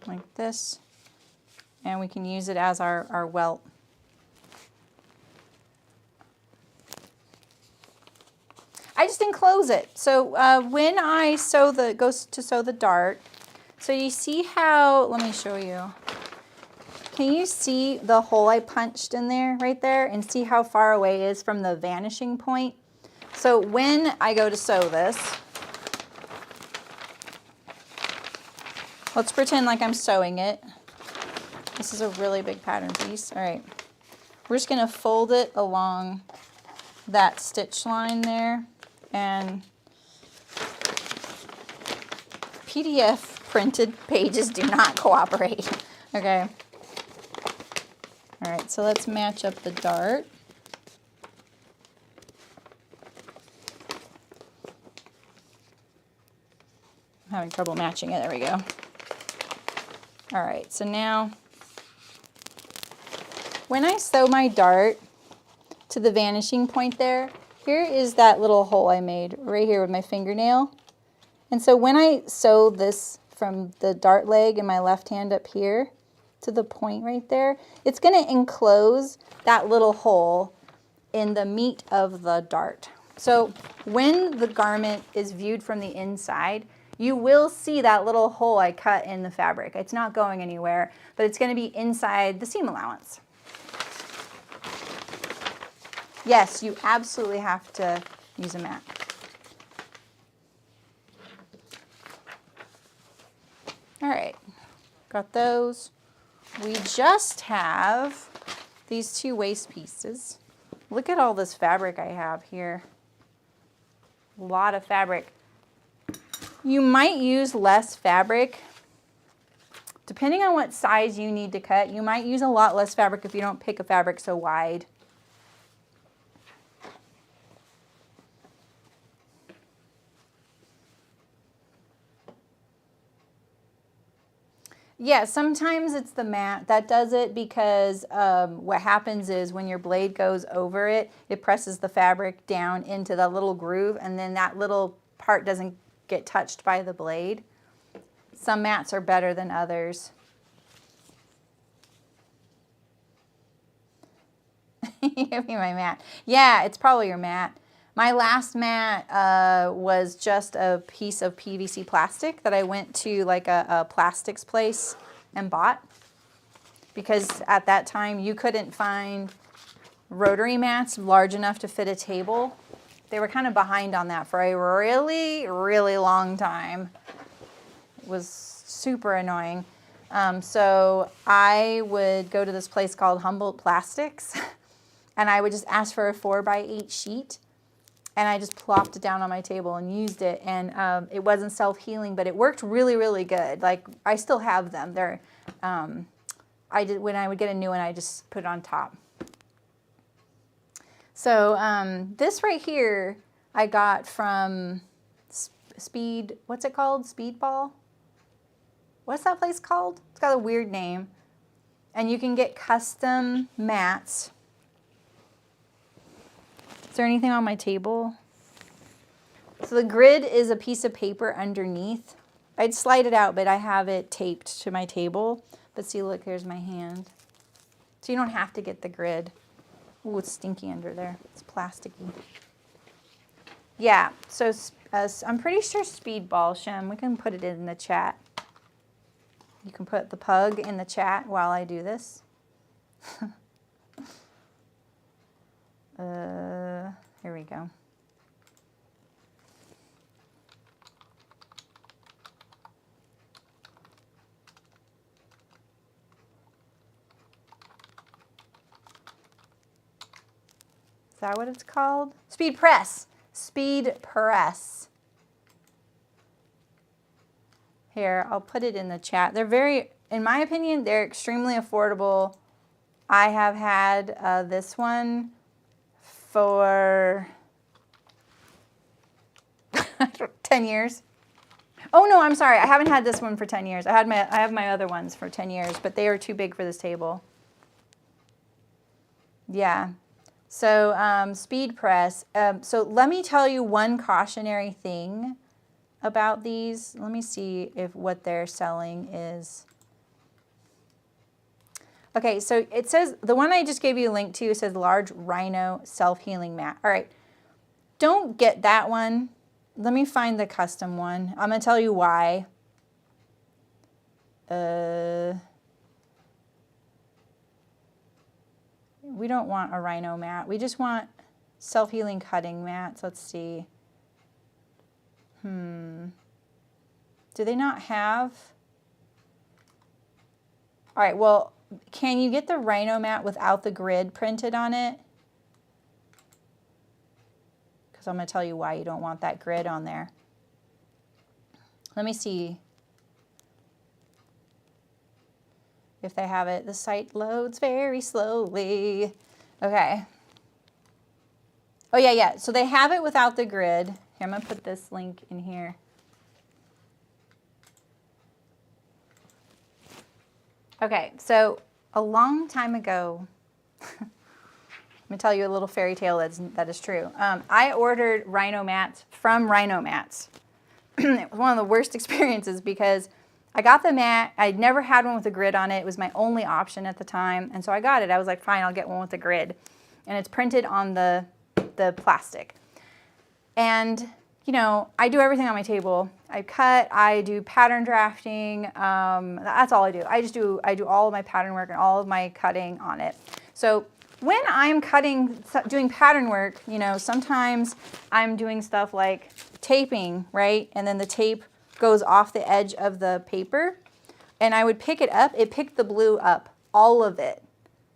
Like this. And we can use it as our welt. enclose it. So when I sew the dart, so you see how, let me show you. Can you see the hole I punched in there, right there, and see how far away it is from the vanishing point? So when I go to sew this, let's pretend like I'm sewing it. This is a really big pattern piece. All right, we're just gonna fold it along that stitch line there, and PDF printed pages do not cooperate. Okay. All right, so let's match up the dart. I'm having trouble matching it. There we go. All right, so now when I sew my dart to the vanishing point there, here is that little hole I made right here with my fingernail. And so when I sew this from the dart leg in my left hand up here to the point right there, it's going to enclose that little hole in the meat of the dart. So when the garment is viewed from the inside, you will see that little hole I cut in the fabric. It's not going anywhere, but it's going to be inside the seam allowance. Yes, you absolutely have to use a mat. All right, got those. We just have these two waist pieces. Look at all this fabric I have here. A lot of fabric. You might use less fabric. Depending on what size you need to cut, you might use a lot less fabric if you don't pick a fabric so wide. Yeah, sometimes it's the mat that does it because what happens is when your blade goes over it, it presses the fabric down into the little groove, and then that little part doesn't get touched by the blade. Some mats are better than others. Give me my mat. Yeah, it's probably your mat. My last mat was just a piece of PVC plastic that I went to like a plastics place and bought, because at that time you couldn't find rotary mats large enough to fit a table. They were kind of behind on that for a really, really long time. It was super annoying. So I would go to this place called Humboldt Plastics and I would just ask for a 4x8 sheet. And I just plopped it down on my table and used it. And it wasn't self-healing, but it worked really, really good. Like, I still have them. They're, when I would get a new one, I just put it on top. So this right here, I got from what's it called? Speedball? What's that place called? It's got a weird name. And you can get custom mats. Is there anything on my table? So the grid is a piece of paper underneath. I'd slide it out, but I have it taped to my table. But see, look, here's my hand. So you don't have to get the grid. Ooh, it's stinky under there. It's plasticky. Yeah, so I'm pretty sure Speedball, Shem, we can put it in the chat. You can put the pug in the chat while I do this. Here we go. Is that what it's called? Speed press. Speed press. Here, I'll put it in the chat. They're very, in my opinion, they're extremely affordable. I have had this one for 10 years. Oh no, I'm sorry. I haven't had this one for 10 years. I have my other ones for 10 years, but they are too big for this table. Yeah. So speed press. So let me tell you one cautionary thing about these. Let me see if what they're selling is. Okay, so it says, the one I just gave you a link to, it says large rhino self-healing mat. All right, don't get that one. Let me find the custom one. I'm going to tell you why. We don't want a rhino mat. We just want self-healing cutting mats. Let's see. Do they not have? All right, well, can you get the rhino mat without the grid printed on it? Because I'm going to tell you why you don't want that grid on there. Let me see if they have it. The site loads very slowly. Okay. Oh, yeah. So they have it without the grid. Here, I'm going to put this link in here. Okay, so a long time ago, let me tell you a little fairy tale that is true. I ordered rhino mats from Rhino Mats. It was one of the worst experiences because I got the mat. I'd never had one with a grid on it. It was my only option at the time. And so I got it. I was like, fine, I'll get one with a grid. And it's printed on the plastic. And, you know, I do everything on my table. I cut, I do pattern drafting. That's all I do. I do all of my pattern work and all of my cutting on it. So when I'm doing pattern work, you know, sometimes I'm doing stuff like taping, right? And then the tape goes off the edge of the paper. And I would pick it up. It picked the blue up, all of it.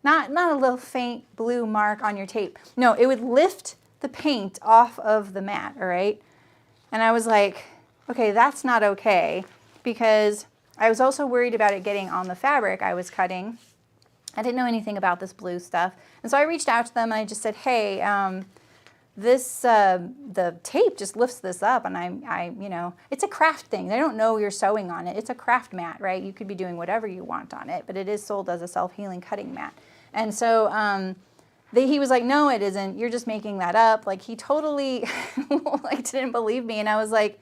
Not a little faint blue mark on your tape. No, it would lift the paint off of the mat, all right? And I was like, okay, that's not okay, because I was also worried about it getting on the fabric I was cutting. I didn't know anything about this blue stuff. And so I reached out to them and I just said, hey, the tape just lifts this up, and I, you know, it's a craft thing. They don't know you're sewing on it. It's a craft mat, right? You could be doing whatever you want on it, but it is sold as a self-healing cutting mat. And so he was like, no, it isn't. You're just making that up. Like, he totally like didn't believe me. And I was like,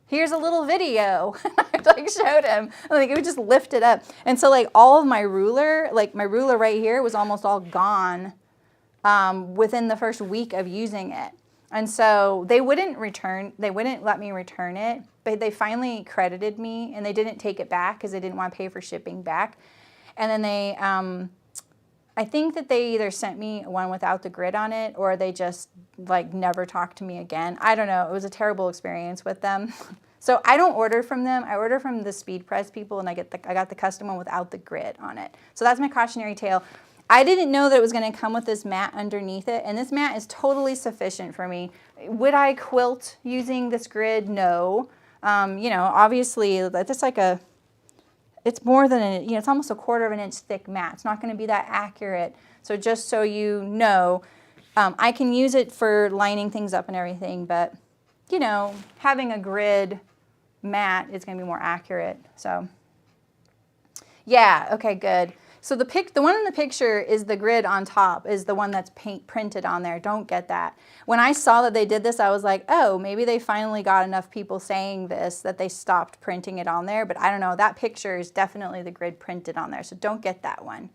here's a little video. I like showed him. Like, it would just lift it up. And so like all of my ruler, like my ruler right here was almost all gone within the first week of using it. And so they wouldn't let me return it, but they finally credited me and they didn't take it back because they didn't want to pay for shipping back. And then they, I think that they either sent me one without the grid on it or they just like never talked to me again. I don't know. It was a terrible experience with them. So I don't order from them. I order from the Speed Press people, and I got the custom one without the grid on it. So that's my cautionary tale. I didn't know that it was going to come with this mat underneath it, and this mat is totally sufficient for me. Would I quilt using this grid? No. You know, obviously that's like it's more than you know, it's almost a 1/4 inch thick mat. It's not going to be that accurate. So just so you know, I can use it for lining things up and everything, but you know, having a grid mat is going to be more accurate. So yeah, okay, good. So the one in the picture is the grid on top, is the one that's printed on there. Don't get that. When I saw that they did this, I was like, oh, maybe they finally got enough people saying this that they stopped printing it on there. But I don't know. That picture is definitely the grid printed on there. So don't get that one.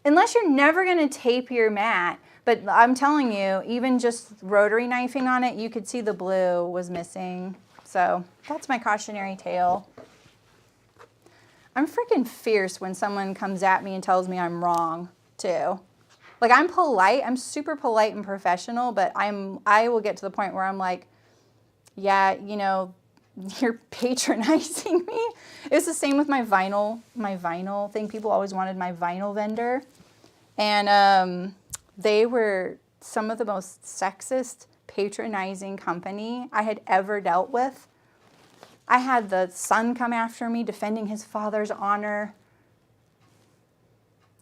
Unless you're never going to tape your mat. But I'm telling you, even just rotary knifing on it, you could see the blue was missing. So that's my cautionary tale. I'm freaking fierce when someone comes at me and tells me I'm wrong, too. Like, I'm polite. I'm super polite and professional, but I will get to the point where I'm like, yeah, you know, you're patronizing me. It's the same with my vinyl thing. People always wanted my vinyl vendor. And they were some of the most sexist, patronizing company I had ever dealt with. I had the son come after me defending his father's honor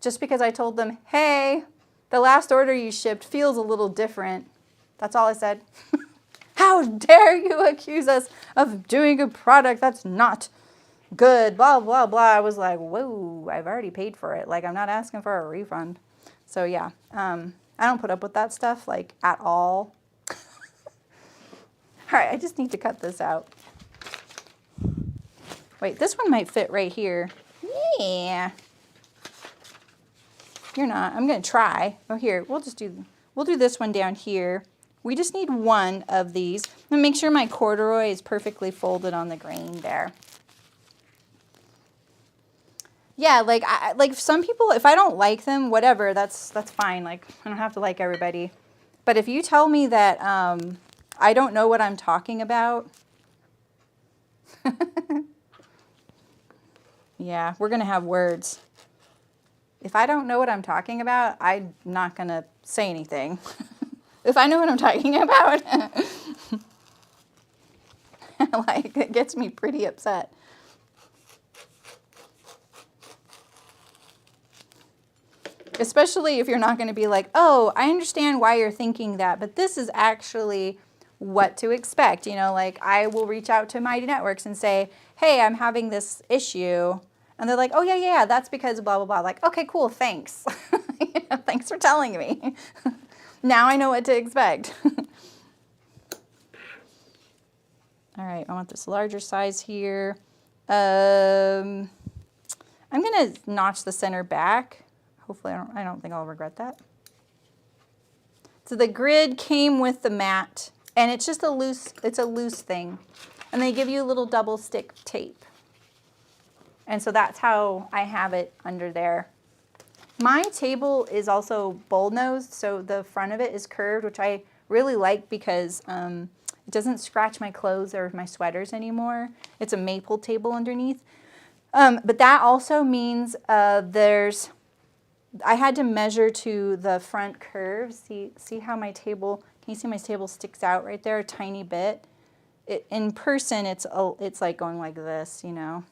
just because I told them, hey, the last order you shipped feels a little different. That's all I said. How dare you accuse us of doing a product that's not good, blah, blah, blah. I was like, whoa, I've already paid for it. Like, I'm not asking for a refund. So yeah, I don't put up with that stuff, like, at all. All right, I just need to cut this out. Wait, this one might fit right here. Yeah. You're not. I'm going to try. Oh, here. We'll do this one down here We just need one of these. And make sure my corduroy is perfectly folded on the grain there. Yeah, like some people, if I don't like them, whatever, that's fine. Like, I don't have to like everybody. But if you tell me that I don't know what I'm talking about, yeah, we're going to have words. If I don't know what I'm talking about, I'm not going to say anything. If I know what I'm talking about, like, it gets me pretty upset. Especially if you're not going to be like, oh, I understand why you're thinking that, but this is actually what to expect. You know, like I will reach out to Mighty Networks and say, hey, I'm having this issue. And they're like, oh, yeah, that's because of blah, blah, blah. Like, okay, cool, thanks. You know, thanks for telling me. Now I know what to expect. All right, I want this larger size here. I'm going to notch the center back. Hopefully I don't think I'll regret that. So the grid came with the mat, and it's just a loose thing. And they give you a little double stick tape. And so that's how I have it under there. My table is also bull-nosed, so the front of it is curved, which I really like because it doesn't scratch my clothes or my sweaters anymore. It's a maple table underneath. But that also means I had to measure to the front curve. See how my table, can you see my table sticks out right there a tiny bit? In person, it's like going like this, you know.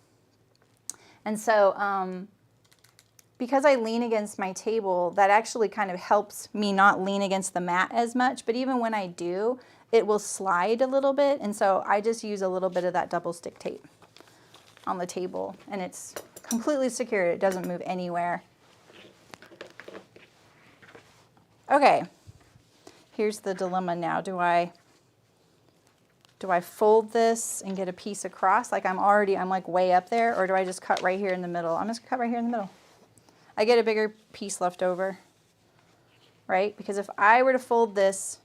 And so because I lean against my table, that actually kind of helps me not lean against the mat as much. But even when I do, it will slide a little bit. And so I just use a little bit of that double stick tape on the table. And it's completely secure. It doesn't move anywhere. Okay, here's the dilemma now. Do I fold this and get a piece across? Like I'm like way up there, or do I just cut right here in the middle? I'm just gonna cut right here in the middle. I get a bigger piece left over, right? Because if I were to fold this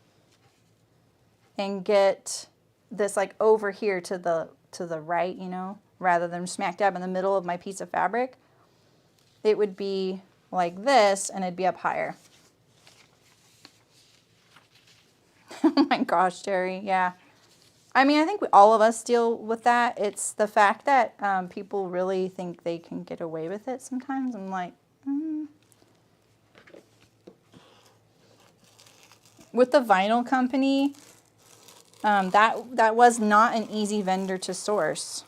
and get this like over here to the right, you know, rather than smack dab in the middle of my piece of fabric, it would be like this and it'd be up higher. Oh my gosh, Jerry, yeah. I mean, I think all of us deal with that. It's the fact that people really think they can get away with it sometimes. I'm like, With the vinyl company, that was not an easy vendor to source.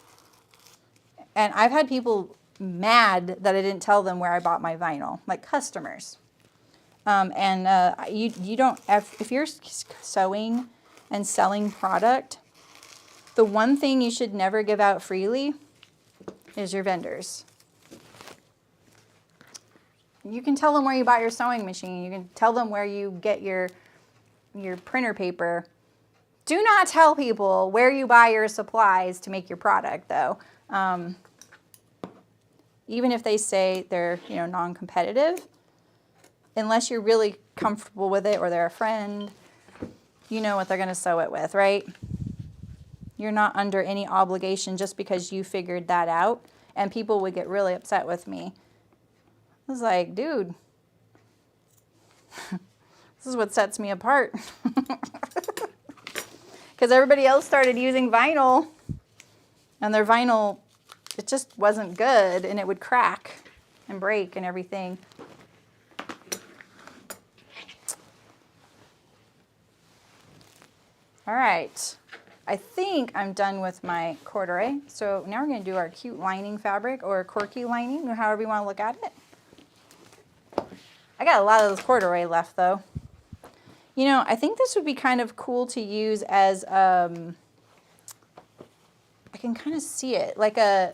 And I've had people mad that I didn't tell them where I bought my vinyl, like customers. You don't, if you're sewing and selling product, the one thing you should never give out freely is your vendors. You can tell them where you bought your sewing machine. You can tell them where you get your printer paper. Do not tell people where you buy your supplies to make your product, though. Even if they say they're, non-competitive, unless you're really comfortable with it or they're a friend, you know what they're going to sew it with, right? You're not under any obligation just because you figured that out. And people would get really upset with me. I was like, dude, this is what sets me apart. Because everybody else started using vinyl, and their vinyl, it just wasn't good, and it would crack and break and everything. All right, I think I'm done with my corduroy. So now we're going to do our cute lining fabric, or corky lining, or however you want to look at it. I got a lot of this corduroy left, though. I think this would be kind of cool to use as, I can kind of see it, like a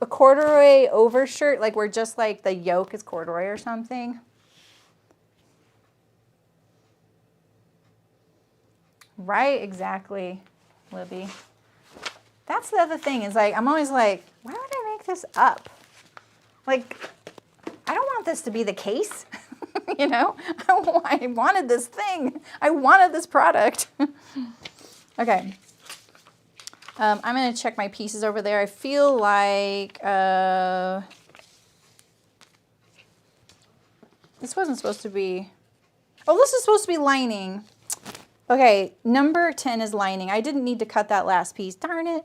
corduroy overshirt, like where just like the yoke is corduroy or something. Right, exactly, Libby. That's the other thing is like, I'm always like, why would I make this up? Like, I don't want this to be the case. You know, I wanted this thing. I wanted this product. Okay. I'm going to check my pieces over there. I feel like this wasn't supposed to be... Oh, this is supposed to be lining. Okay, number 10 is lining. I didn't need to cut that last piece. Darn it.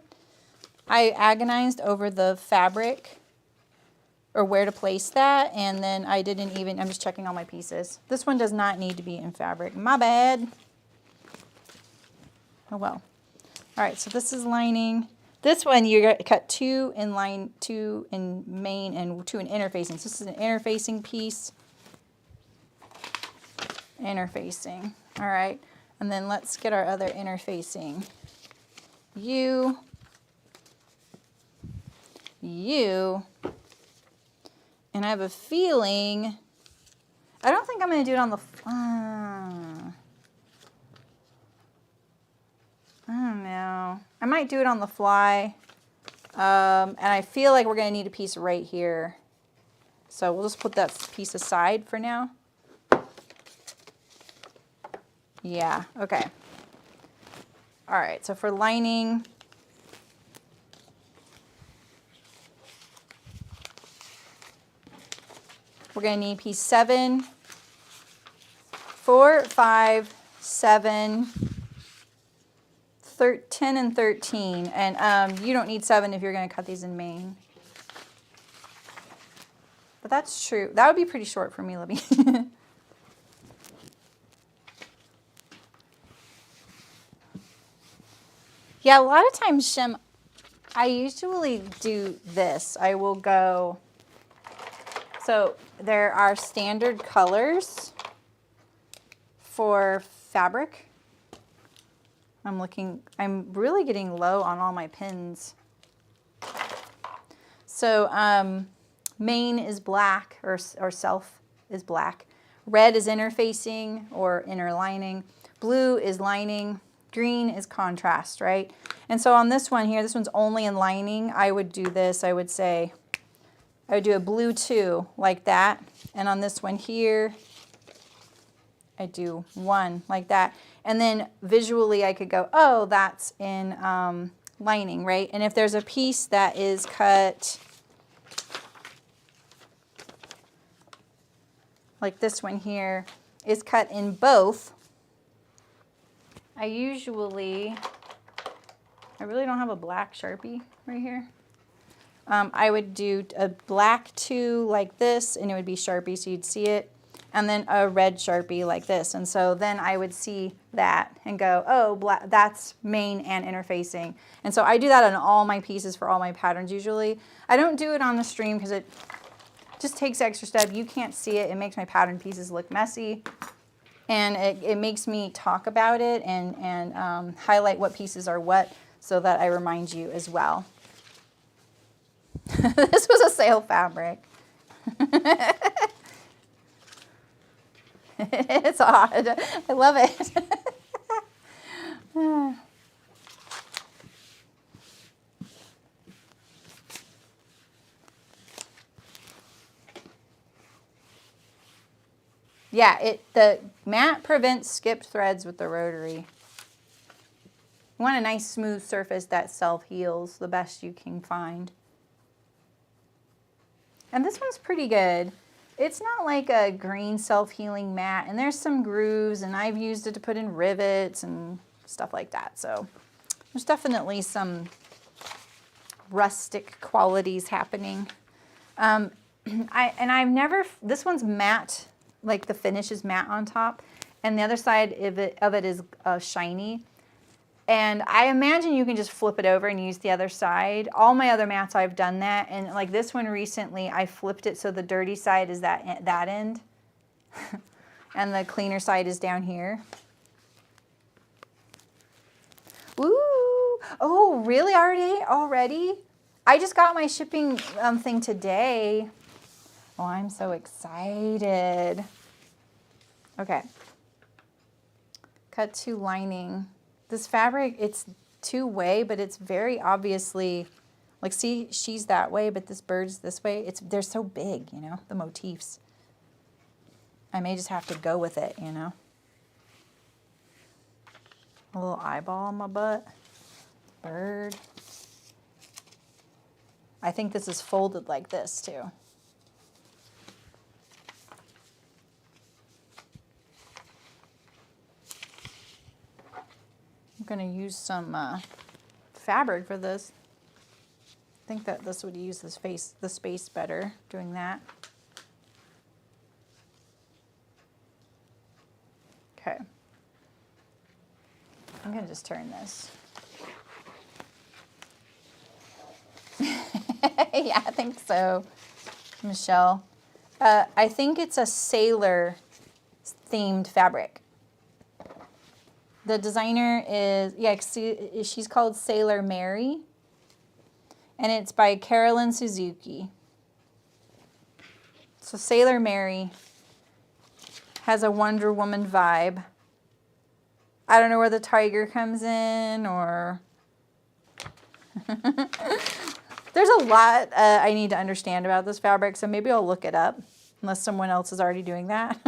I agonized over the fabric or where to place that, and then I didn't even... I'm just checking all my pieces. This one does not need to be in fabric. My bad. Oh, well. All right, so this is lining. This one, you're going to cut 2 in line, 2 in main, and 2 in interfacing. So this is an interfacing piece. Interfacing. All right, and then let's get our other interfacing. You. And I have a feeling, I don't think I'm going to do it on the... I don't know. I might do it on the fly. And I feel like we're going to need a piece right here. So we'll just put that piece aside for now. Yeah, okay. All right, so for lining, we're going to need piece 7, 4, 5, 7, 10 and 13, and you don't need 7 if you're going to cut these in main. But that's true. That would be pretty short for me, Libby. Yeah, a lot of times, Shem, I usually do this. I will go, so there are standard colors for fabric. I'm really getting low on all my pins. So main is black, or self is black. Red is interfacing or inner lining. Blue is lining. Green is contrast, right? And so on this one here, this one's only in lining. I would do this. I would say, I would do a blue 2 like that. And on this one here, I do 1 like that. And then visually I could go, oh, that's in lining, right? And if there's a piece that is cut like this one here is cut in both, I really don't have a black Sharpie right here. I would do a black 2 like this, and it would be Sharpie so you'd see it. And then a red Sharpie like this. And so then I would see that and go, oh, black, that's main and interfacing. And so I do that on all my pieces for all my patterns usually. I don't do it on the stream because it just takes extra step. You can't see it. It makes my pattern pieces look messy. And it makes me talk about it and highlight what pieces are what so that I remind you as well. This was a sale fabric. It's odd. I love it. Yeah, the mat prevents skipped threads with the rotary. You want a nice smooth surface that self-heals the best you can find. And this one's pretty good. It's not like a green self-healing mat, and there's some grooves, and I've used it to put in rivets and stuff like that. So there's definitely some rustic qualities happening. This one's matte, like the finish is matte on top, and the other side of it is shiny. And I imagine you can just flip it over and use the other side. All my other mats, I've done that. And like this one recently, I flipped it so the dirty side is that end. And the cleaner side is down here. Ooh, oh, really already? I just got my shipping thing today. Oh, I'm so excited. Okay. Cut to lining. This fabric, it's two-way, but it's very obviously, like, see, she's that way, but this bird's this way. They're so big, you know, the motifs. I may just have to go with it, you know. A little eyeball on my butt. Bird. I think this is folded like this too. I'm going to use some fabric for this. I think that this would use the space better doing that. Okay. I'm going to just turn this. Yeah, I think so, Michelle. I think it's a sailor themed fabric. The designer is, yeah, she's called Sailor Mary, and it's by Carolyn Suzuki. So Sailor Mary has a Wonder Woman vibe. I don't know where the tiger comes in, or there's a lot I need to understand about this fabric, so maybe I'll look it up, unless someone else is already doing that.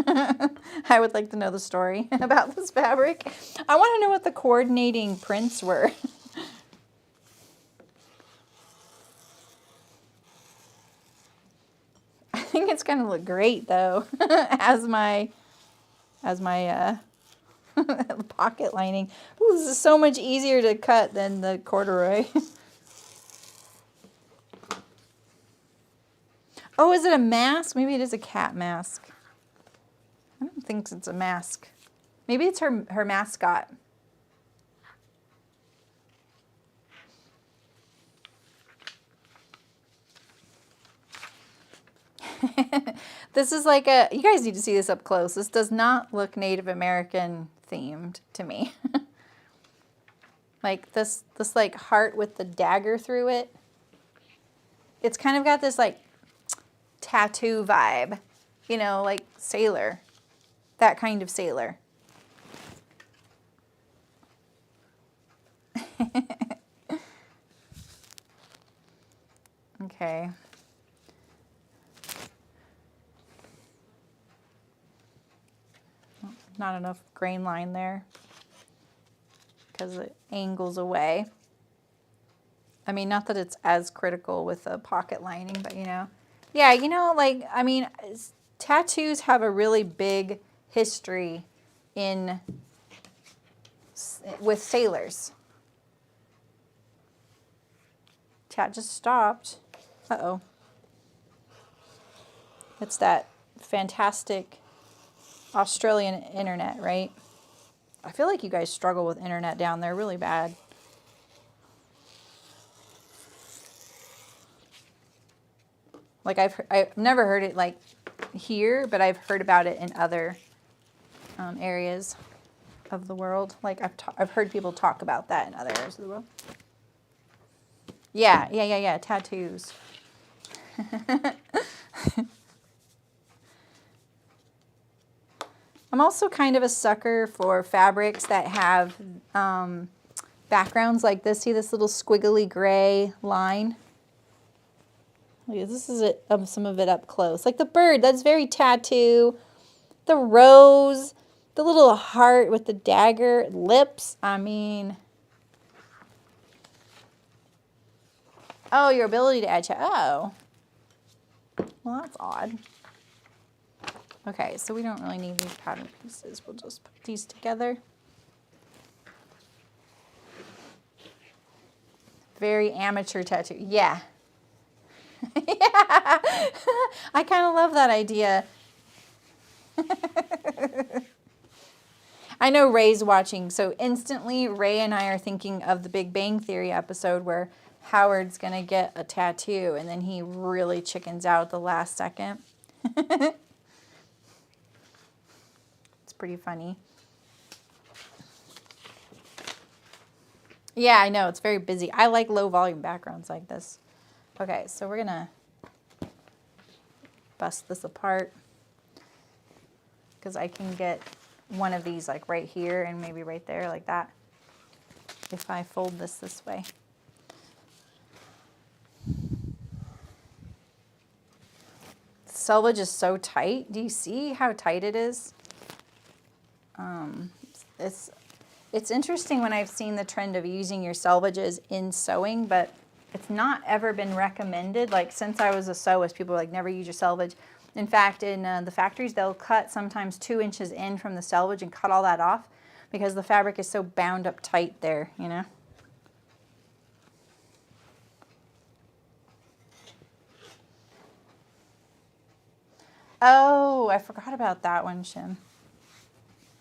I would like to know the story about this fabric. I want to know what the coordinating prints were. I think it's going to look great, though, as my pocket lining. Ooh, this is so much easier to cut than the corduroy. Oh, is it a mask? Maybe it is a cat mask. I don't think it's a mask. Maybe it's her mascot. This is like a, you guys need to see this up close. This does not look Native American themed to me. Like this like heart with the dagger through it. It's kind of got this like tattoo vibe, you know, like sailor, that kind of sailor. Okay. Not enough grain line there because it angles away. I mean, not that it's as critical with the pocket lining, but you know. Yeah, you know, like, I mean, tattoos have a really big history with sailors. Chat just stopped. Uh-oh. It's that fantastic Australian internet, right? I feel like you guys struggle with internet down there really bad. Like I've never heard it like here, but I've heard about it in other areas of the world. Like I've heard people talk about that in other areas of the world. Yeah. Tattoos. I'm also kind of a sucker for fabrics that have backgrounds like this. See this little squiggly gray line? This is some of it up close. Like the bird, that's very tattoo. The rose, the little heart with the dagger, lips. I mean, oh, your ability to add chat. Oh, well, that's odd. Okay, so we don't really need these pattern pieces. We'll just put these together. Very amateur tattoo. Yeah. Yeah. I kind of love that idea. I know Ray's watching, so instantly Ray and I are thinking of the Big Bang Theory episode where Howard's going to get a tattoo and then he really chickens out at the last second. It's pretty funny. Yeah, I know. It's very busy. I like low volume backgrounds like this. Okay, so we're going to bust this apart because I can get one of these like right here and maybe right there like that if I fold this way. selvage is so tight. Do you see how tight it is? It's interesting when I've seen the trend of using your selvages in sewing, but it's not ever been recommended. Like since I was a sewist, people were like, never use your selvage. In fact, in the factories, they'll cut sometimes 2 inches in from the selvage and cut all that off because the fabric is so bound up tight there, you know? Oh, I forgot about that one, Shim.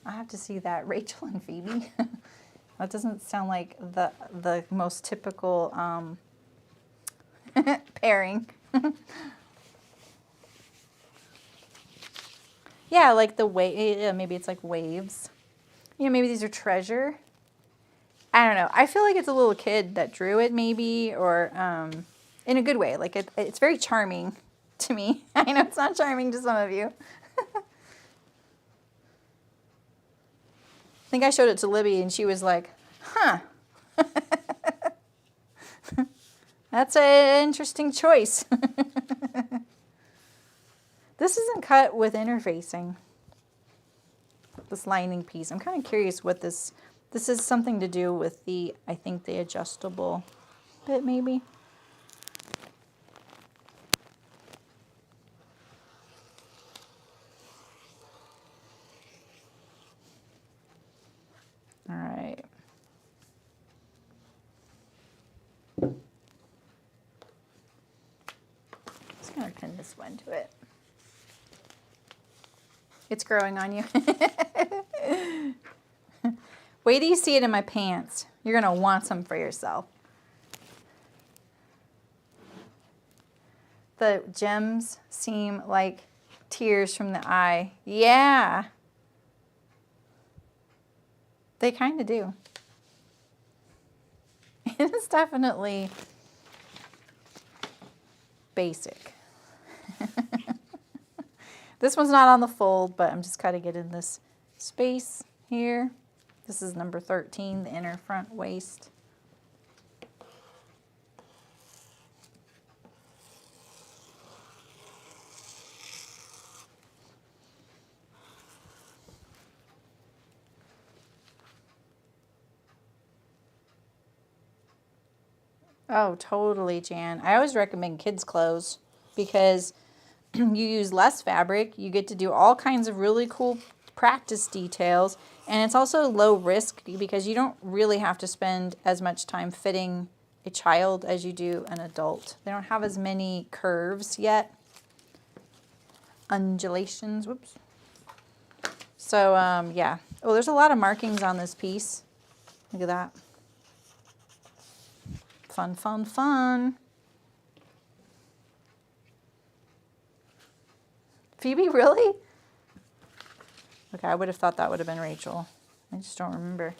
I have to see that. Rachel and Phoebe. That doesn't sound like the most typical pairing. Yeah, like the wave. Maybe it's like waves. Yeah, maybe these are treasure. I don't know. I feel like it's a little kid that drew it, maybe, or in a good way. Like it's very charming to me. I know it's not charming to some of you. I think I showed it to Libby and she was like, huh. That's an interesting choice. This isn't cut with interfacing. This lining piece. I'm kind of curious what this is something to do with the, I think the adjustable bit maybe. All right. Just gonna pin this one to it. It's growing on you. Wait till you see it in my pants. You're gonna want some for yourself. The gems seem like tears from the eye. Yeah. They kind of do. It's definitely basic. This one's not on the fold, but I'm just cutting it in this space here. This is number 13, the inner front waist. Oh, totally, Jan. I always recommend kids' clothes because you use less fabric. You get to do all kinds of really cool practice details. And it's also low risk because you don't really have to spend as much time fitting a child as you do an adult. They don't have as many curves yet. Undulations, whoops. So, yeah. Oh, there's a lot of markings on this piece. Look at that. Fun, fun, fun. Phoebe, really? Okay, I would have thought that would have been Rachel. I just don't remember.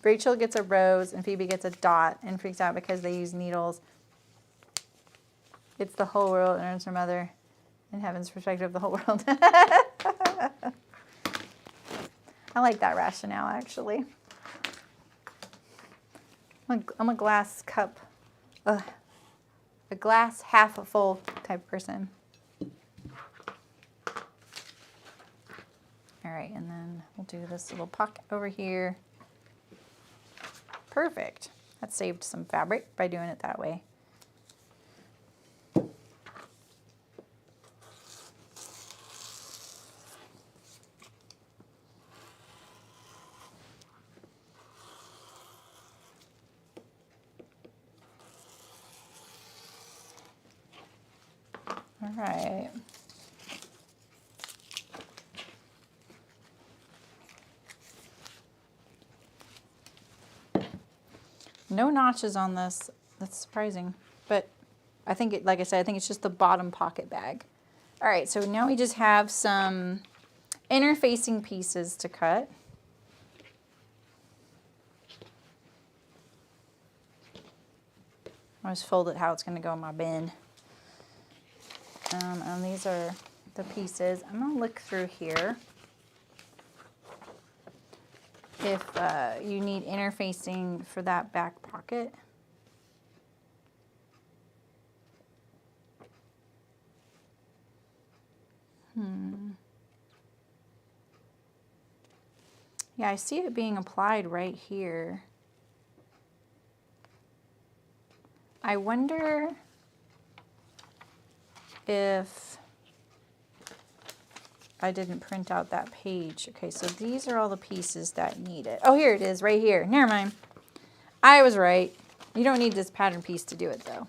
Rachel gets a rose and Phoebe gets a dot and freaks out because they use needles. It's the whole world and earns her mother in heaven's perspective of the whole world. I like that rationale, actually. I'm a glass cup, a glass half full type person. All right, and then we'll do this little pocket over here. Perfect. That saved some fabric by doing it that way. All right. No notches on this. That's surprising. But I think it, like I said, I think it's just the bottom pocket bag. All right, so now we just have some interfacing pieces to cut. I just fold it how it's going to go in my bin. And these are the pieces. I'm going to look through here if you need interfacing for that back pocket. Yeah, I see it being applied right here. I wonder if I didn't print out that page. Okay, so these are all the pieces that need it. Oh, here it is, right here. Never mind. I was right. You don't need this pattern piece to do it, though.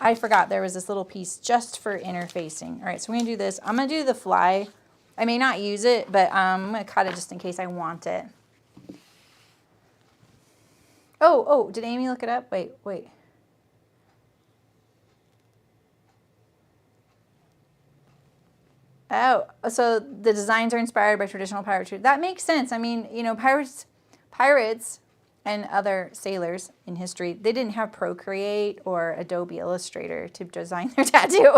I forgot there was this little piece just for interfacing. All right, so we're going to do this. I'm going to do the fly. I may not use it, but I'm going to cut it just in case I want it. Oh, did Amy look it up? Wait. Oh, so the designs are inspired by traditional pirate. That makes sense. I mean, you know, pirates and other sailors in history, they didn't have Procreate or Adobe Illustrator to design their tattoo.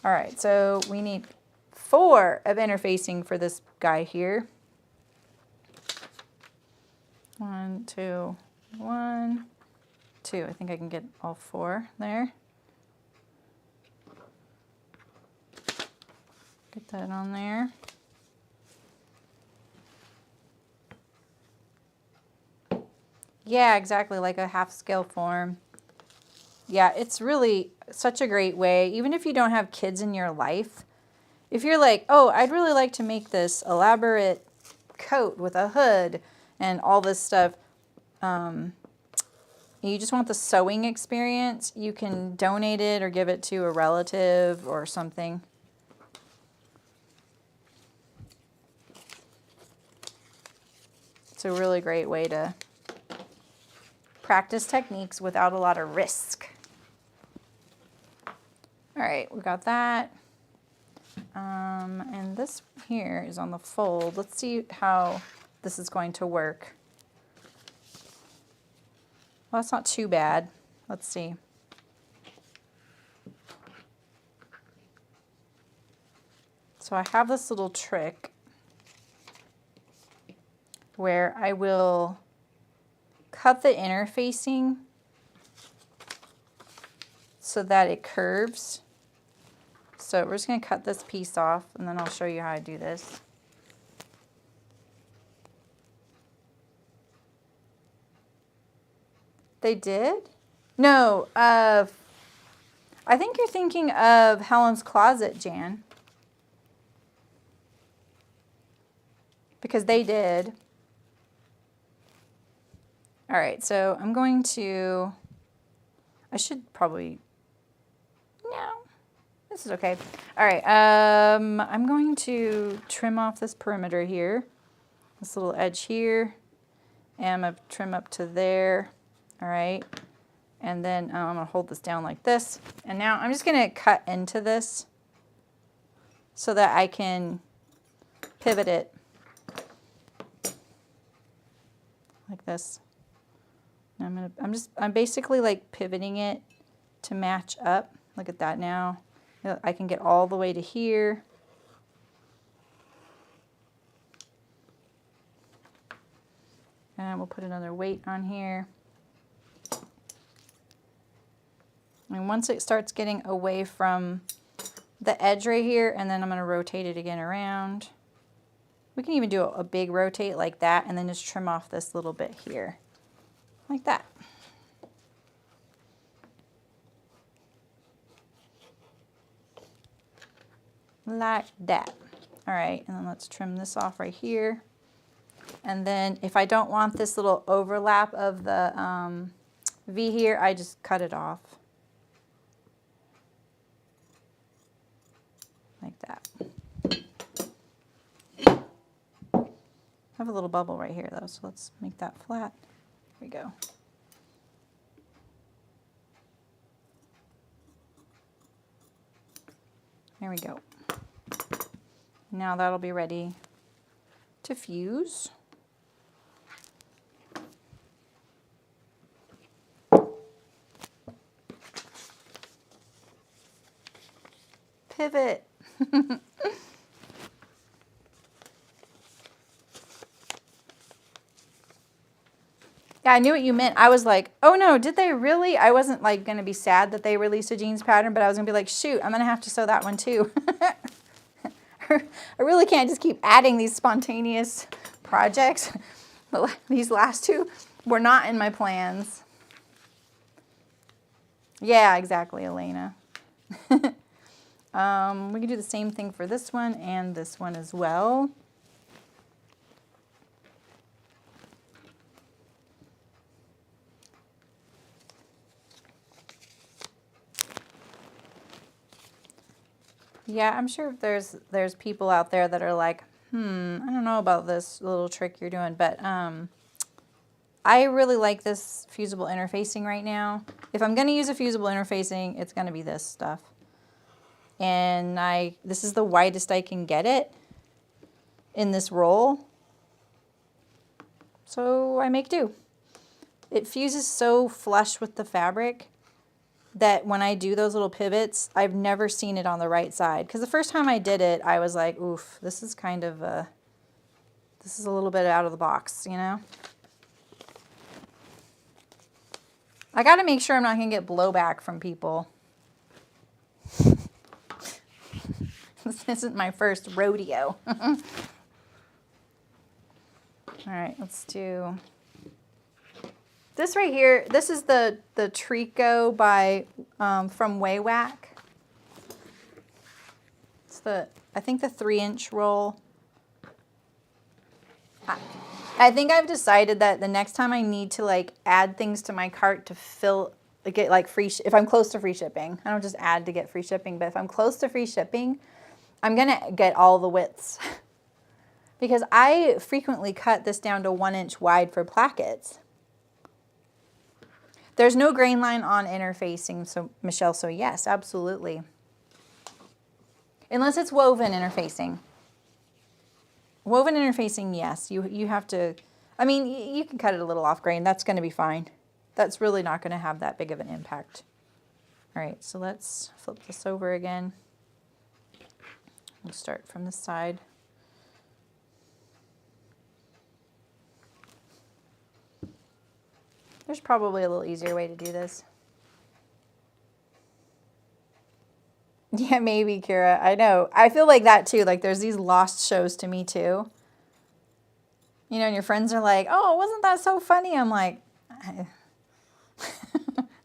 All right, so we need 4 of interfacing for this guy here. 1, 2, 1, 2. I think I can get all 4 there. Get that on there. Yeah, exactly, like a half scale form. Yeah, it's really such a great way, even if you don't have kids in your life. If you're like, oh, I'd really like to make this elaborate coat with a hood and all this stuff, you just want the sewing experience, you can donate it or give it to a relative or something. It's a really great way to practice techniques without a lot of risk. All right, we got that. And this here is on the fold. Let's see how this is going to work. Well, that's not too bad. Let's see. So I have this little trick where I will cut the interfacing so that it curves. So we're just going to cut this piece off, and then I'll show you how I do this. They did? No, I think you're thinking of Helen's Closet, Jan. Because they did. All right, so I'm going to, I should probably, no, this is okay. All right, I'm going to trim off this perimeter here, this little edge here, and I'm going to trim up to there, all right, and then I'm going to hold this down like this, and now I'm just going to cut into this so that I can pivot it like this. I'm basically like pivoting it to match up. Look at that now. I can get all the way to here. And we'll put another weight on here. And once it starts getting away from the edge right here, and then I'm going to rotate it again around. We can even do a big rotate like that, and then just trim off this little bit here. Like that. Like that. All right, and then let's trim this off right here. And then if I don't want this little overlap of the V here, I just cut it off. Like that. I have a little bubble right here though, so let's make that flat. Here we go. There we go. Now that'll be ready to fuse. Pivot. Yeah, I knew what you meant. I was like, oh no, did they really? I wasn't like going to be sad that they released a jeans pattern, but I was going to be like, shoot, I'm going to have to sew that one too. I really can't just keep adding these spontaneous projects. These last two were not in my plans. Yeah, exactly, Elena. We can do the same thing for this one and this one as well. Yeah, I'm sure there's people out there that are like, I don't know about this little trick you're doing, but I really like this fusible interfacing right now. If I'm going to use a fusible interfacing, it's going to be this stuff. And this is the widest I can get it in this roll. So I make do. It fuses so flush with the fabric that when I do those little pivots, I've never seen it on the right side. Because the first time I did it, I was like, oof, this is kind of this is a little bit out of the box, you know? I got to make sure I'm not going to get blowback from people. This isn't my first rodeo. All right, let's do this right here. This is the Trico by from Waywack. It's I think the 3-inch roll. I think I've decided that the next time I need to like add things to my cart to get like free, if I'm close to free shipping, I don't just add to get free shipping, but if I'm close to free shipping, I'm going to get all the widths because I frequently cut this down to 1 inch wide for plackets. There's no grain line on interfacing, so Michelle, so yes, absolutely. Unless it's woven interfacing. Woven interfacing, yes, you have to, I mean, you can cut it a little off grain. That's going to be fine. That's really not going to have that big of an impact. All right, so let's flip this over again. We'll start from the side. There's probably a little easier way to do this. Yeah, maybe, Kira. I know. I feel like that too. Like there's these lost shows to me too. You know, and your friends are like, oh, wasn't that so funny? I'm like, I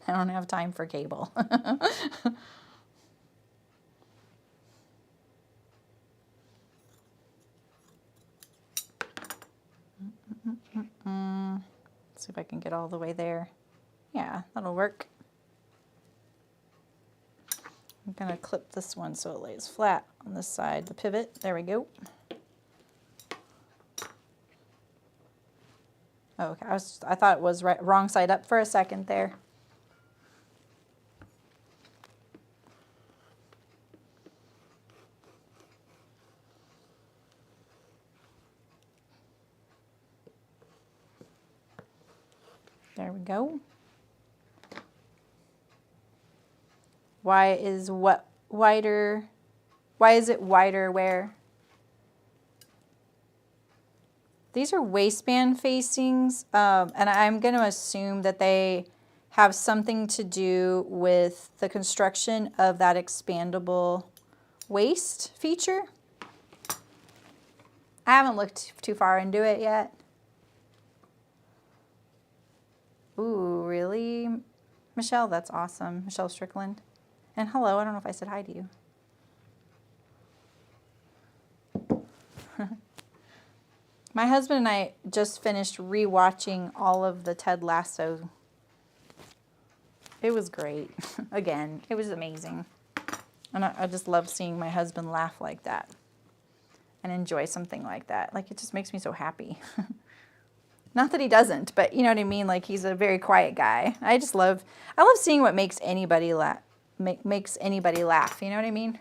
don't have time for cable. Let's see if I can get all the way there. Yeah, that'll work. I'm going to clip this one so it lays flat on this side, the pivot. There we go. Oh, okay, I thought it was wrong side up for a second there. There we go. Why is what wider? Why is it wider where? These are waistband facings, and I'm going to assume that they have something to do with the construction of that expandable waist feature. I haven't looked too far into it yet. Ooh, really? Michelle, that's awesome. Michelle Strickland. And hello, I don't know if I said hi to you. My husband and I just finished rewatching all of the Ted Lasso. It was great. Again, it was amazing. And I just love seeing my husband laugh like that and enjoy something like that. Like, it just makes me so happy. Not that he doesn't, but you know what I mean? Like, he's a very quiet guy. I love seeing what makes anybody laugh. Makes anybody laugh, you know what I mean?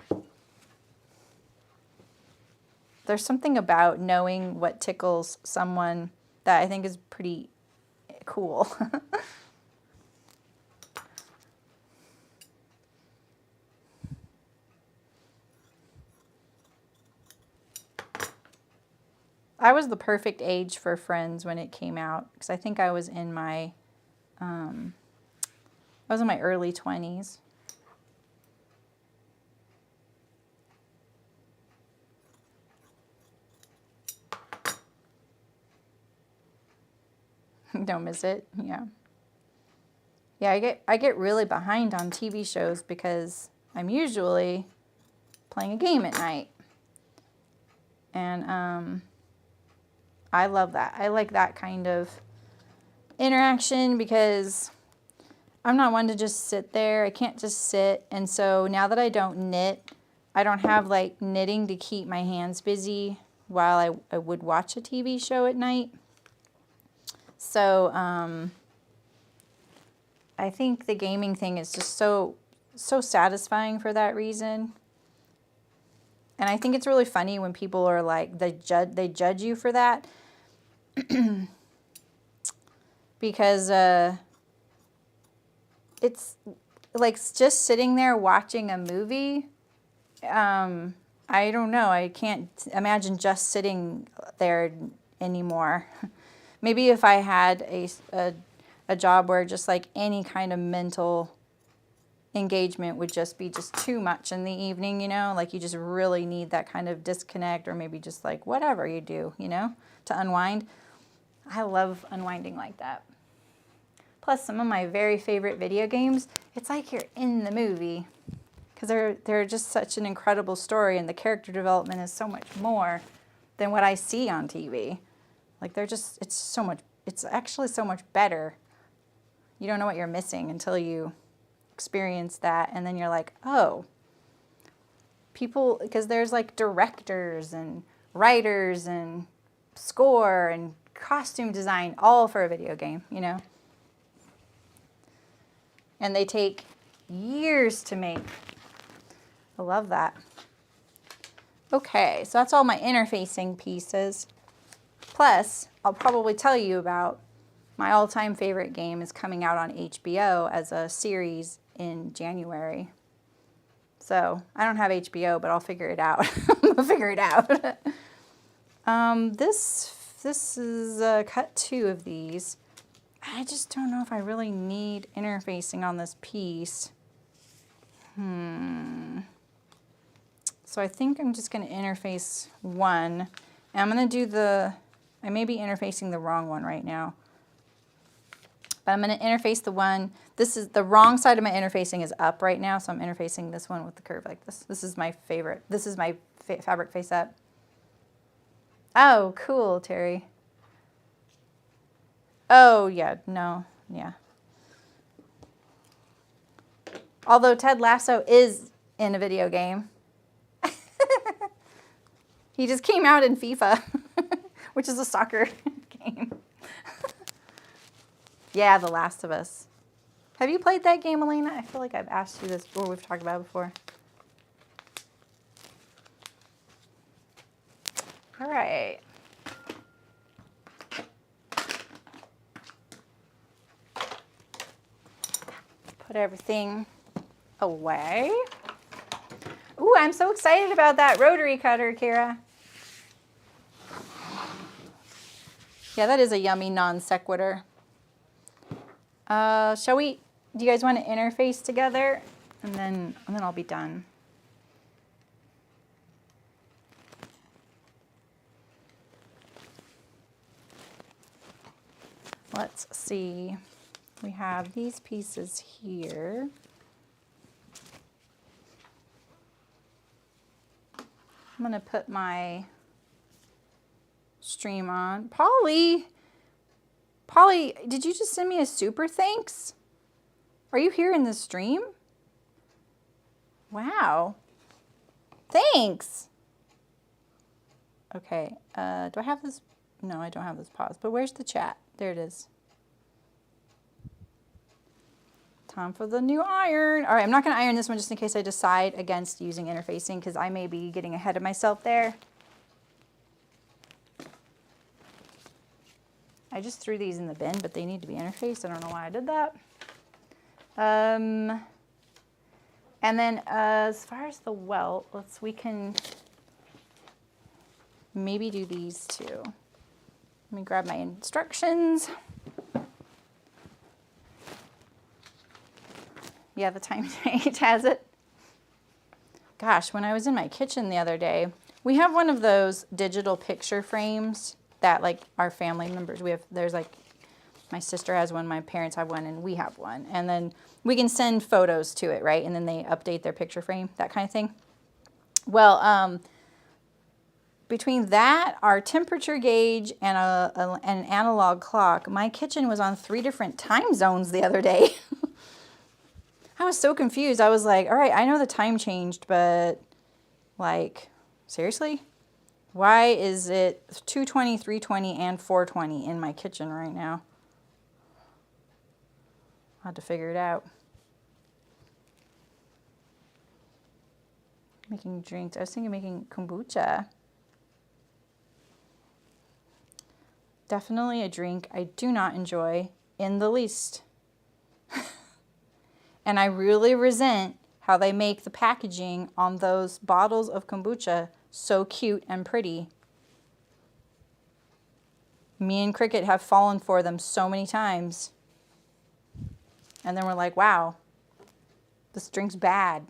There's something about knowing what tickles someone that I think is pretty cool. I was the perfect age for Friends when it came out, because I think I was in my early 20s. Don't miss it. Yeah. Yeah, I get really behind on TV shows because I'm usually playing a game at night. And I love that. I like that kind of interaction because I'm not one to just sit there. I can't just sit. And so now that I don't knit, I don't have like knitting to keep my hands busy while I would watch a TV show at night. So I think the gaming thing is just so satisfying for that reason. And I think it's really funny when people are like, they judge you for that. Because it's like just sitting there watching a movie. I don't know. I can't imagine just sitting there anymore. Maybe if I had a job where just like any kind of mental engagement would just be just too much in the evening, you know, like you just really need that kind of disconnect, or maybe just like whatever you do, you know, to unwind. I love unwinding like that. Plus some of my very favorite video games, it's like you're in the movie because they're just such an incredible story, and the character development is so much more than what I see on TV. Like it's actually so much better. You don't know what you're missing until you experience that, and then you're like, oh, people, because there's like directors and writers and score and costume design all for a video game, you know, and they take years to make. I love that. Okay, so that's all my interfacing pieces. Plus, I'll probably tell you about my all-time favorite game is coming out on HBO as a series in January. So, I don't have HBO, but I'll figure it out. I'll figure it out. This is cut 2 of these. I just don't know if I really need interfacing on this piece. So I think I'm just going to interface one. And I'm going to do I may be interfacing the wrong one right now. But I'm going to interface the one. This is the wrong side of my interfacing is up right now, so I'm interfacing this one with the curve like this. This is my favorite. This is my fabric face up. Oh, cool, Terry. Oh, yeah, no, yeah. Although Ted Lasso is in a video game. He just came out in FIFA, which is a soccer game. Yeah, The Last of Us. Have you played that game, Elena? I feel like I've asked you this before. We've talked about it before. All right. Put everything away. Ooh, I'm so excited about that rotary cutter, Kira. Yeah, that is a yummy non sequitur. Do you guys want to interface together? And then I'll be done. Let's see. We have these pieces here. I'm going to put my stream on. Polly, did you just send me a super thanks? Are you here in the stream? Wow. Thanks. Okay. Do I have this? No, I don't have this paused. But where's the chat? There it is. Time for the new iron. All right, I'm not going to iron this one just in case I decide against using interfacing, because I may be getting ahead of myself there. I just threw these in the bin, but they need to be interfaced. I don't know why I did that. And then as far as the welt, maybe do these two. Let me grab my instructions. Yeah, the time change has it. Gosh, when I was in my kitchen the other day, we have one of those digital picture frames that like our family members, there's like, my sister has one, my parents have one, and we have one. And then we can send photos to it, right? And then they update their picture frame, that kind of thing. Well, between that, our temperature gauge, and an analog clock, my kitchen was on 3 different time zones the other day. I was so confused. I was like, all right, I know the time changed, but like, seriously? Why is it 2:20, 3:20, and 4:20 in my kitchen right now? I'll have to figure it out. Making drinks. I was thinking of making kombucha. Definitely a drink I do not enjoy in the least. And I really resent how they make the packaging on those bottles of kombucha so cute and pretty. Me and Cricket have fallen for them so many times. And then we're like, wow, this drink's bad.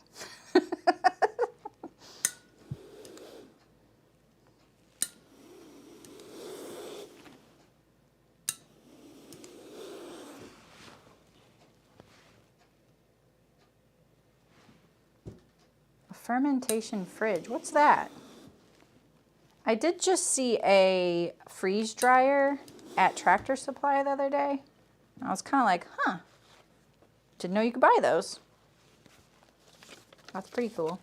Fermentation fridge. What's that? I did just see a freeze dryer at Tractor Supply the other day. I was kind of like, huh, didn't know you could buy those. That's pretty cool.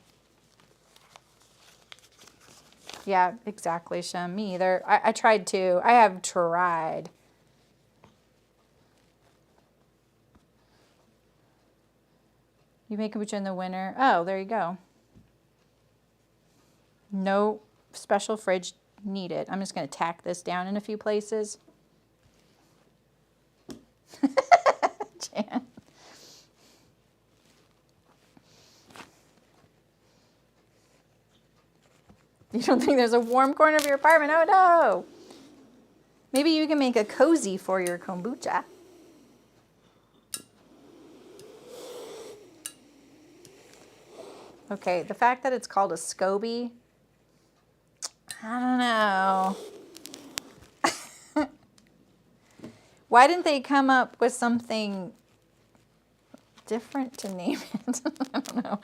Yeah, exactly, Shem. Me either. I tried to. I have tried. You make kombucha in the winter. Oh, there you go. No special fridge needed. I'm just going to tack this down in a few places. Jan. You don't think there's a warm corner of your apartment? Oh no! Maybe you can make a cozy for your kombucha. Okay, the fact that it's called a SCOBY, I don't know. Why didn't they come up with something different to name it? I don't know.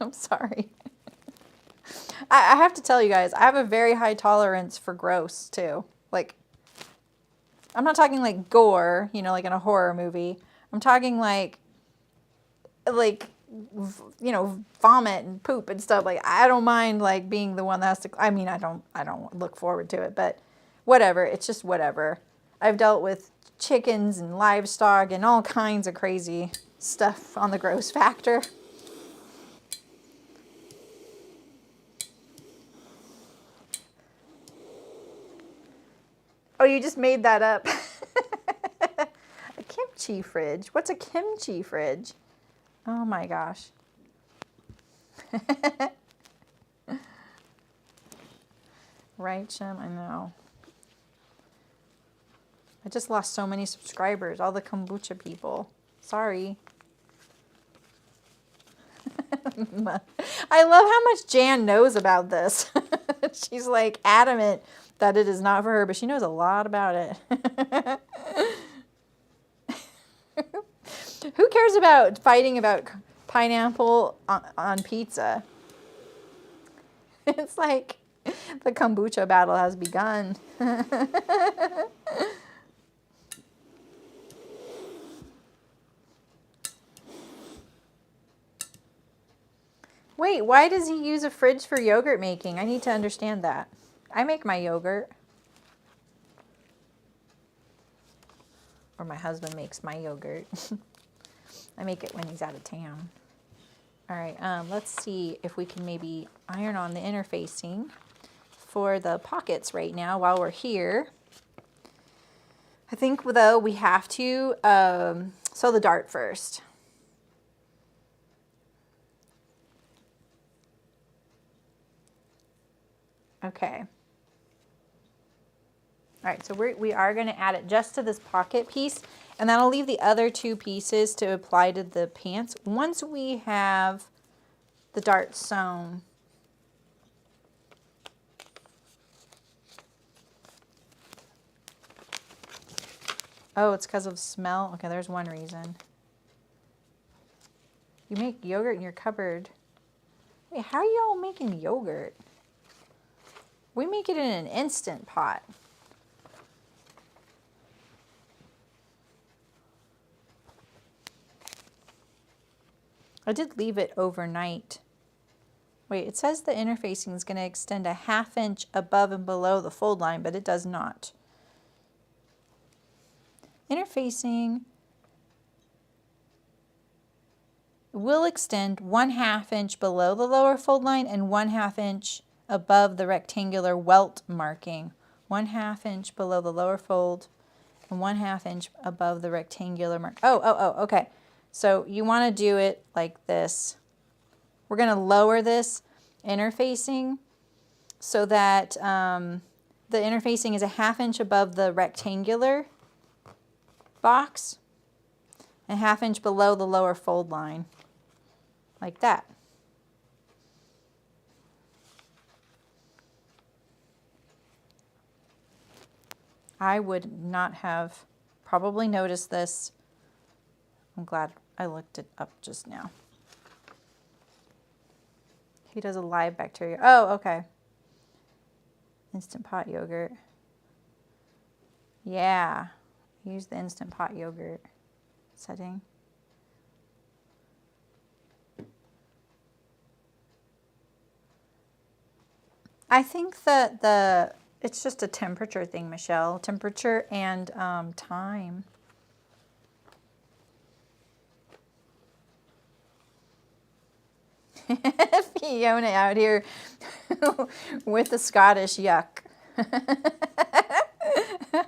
I'm sorry. I have to tell you guys, I have a very high tolerance for gross too. Like, I'm not talking like gore, you know, like in a horror movie. I'm talking like, you know, vomit and poop and stuff. Like, I don't mind like being the one that has to, I mean, I don't look forward to it, but whatever. It's just whatever. I've dealt with chickens and livestock and all kinds of crazy stuff on the gross factor. Oh, you just made that up. A kimchi fridge. What's a kimchi fridge? Oh my gosh. Right, Shem? I know. I just lost so many subscribers. All the kombucha people. Sorry. I love how much Jan knows about this. She's like adamant that it is not for her, but she knows a lot about it. Who cares about fighting about pineapple on pizza? It's like the kombucha battle has begun. Wait, why does he use a fridge for yogurt making? I need to understand that. I make my yogurt. Or my husband makes my yogurt. I make it when he's out of town. All right, let's see if we can maybe iron on the interfacing for the pockets right now while we're here. I think, though, we have to sew the dart first. Okay. All right, so we are going to add it just to this pocket piece, and then I'll leave the other 2 pieces to apply to the pants once we have the dart sewn. Oh, it's because of smell? Okay, there's one reason. You make yogurt in your cupboard. Wait, how are y'all making yogurt? We make it in an Instant Pot. I did leave it overnight. Wait, it says the interfacing is going to extend a 1/2 inch above and below the fold line, but it does not. Interfacing will extend 1/2 inch below the lower fold line and 1/2 inch above the rectangular welt marking. 1/2 inch below the lower fold and 1/2 inch above the rectangular mark. Oh, okay. So you want to do it like this. We're going to lower this interfacing so that the interfacing is a 1/2 inch above the rectangular box and 1/2 inch below the lower fold line, like that. I would not have probably noticed this. I'm glad I looked it up just now. He does a live bacteria. Oh, okay. Instant Pot yogurt. Yeah. Use the Instant Pot yogurt setting. I think that it's just a temperature thing, Michelle. Temperature and time. Fiona out here with the Scottish yuck.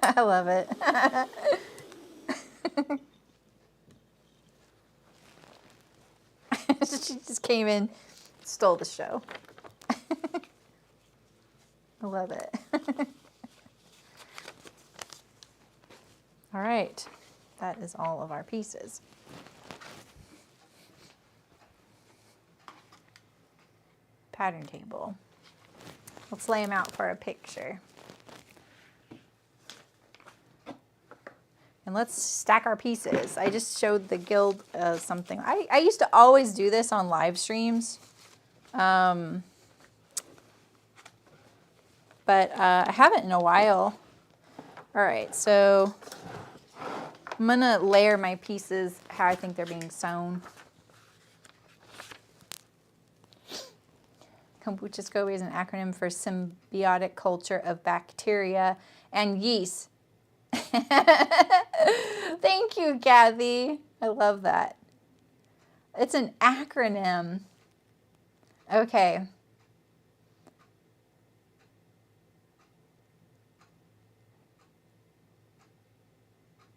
I love it. She just came in, stole the show. I love it. All right, that is all of our pieces. Pattern table. Let's lay them out for a picture. And let's stack our pieces. I just showed the guild something. I used to always do this on live streams. But I haven't in a while. All right, so I'm gonna layer my pieces how I think they're being sewn. Kombucha SCOBY is an acronym for symbiotic culture of bacteria and yeast. Thank you, Kathy. I love that. It's an acronym. Okay.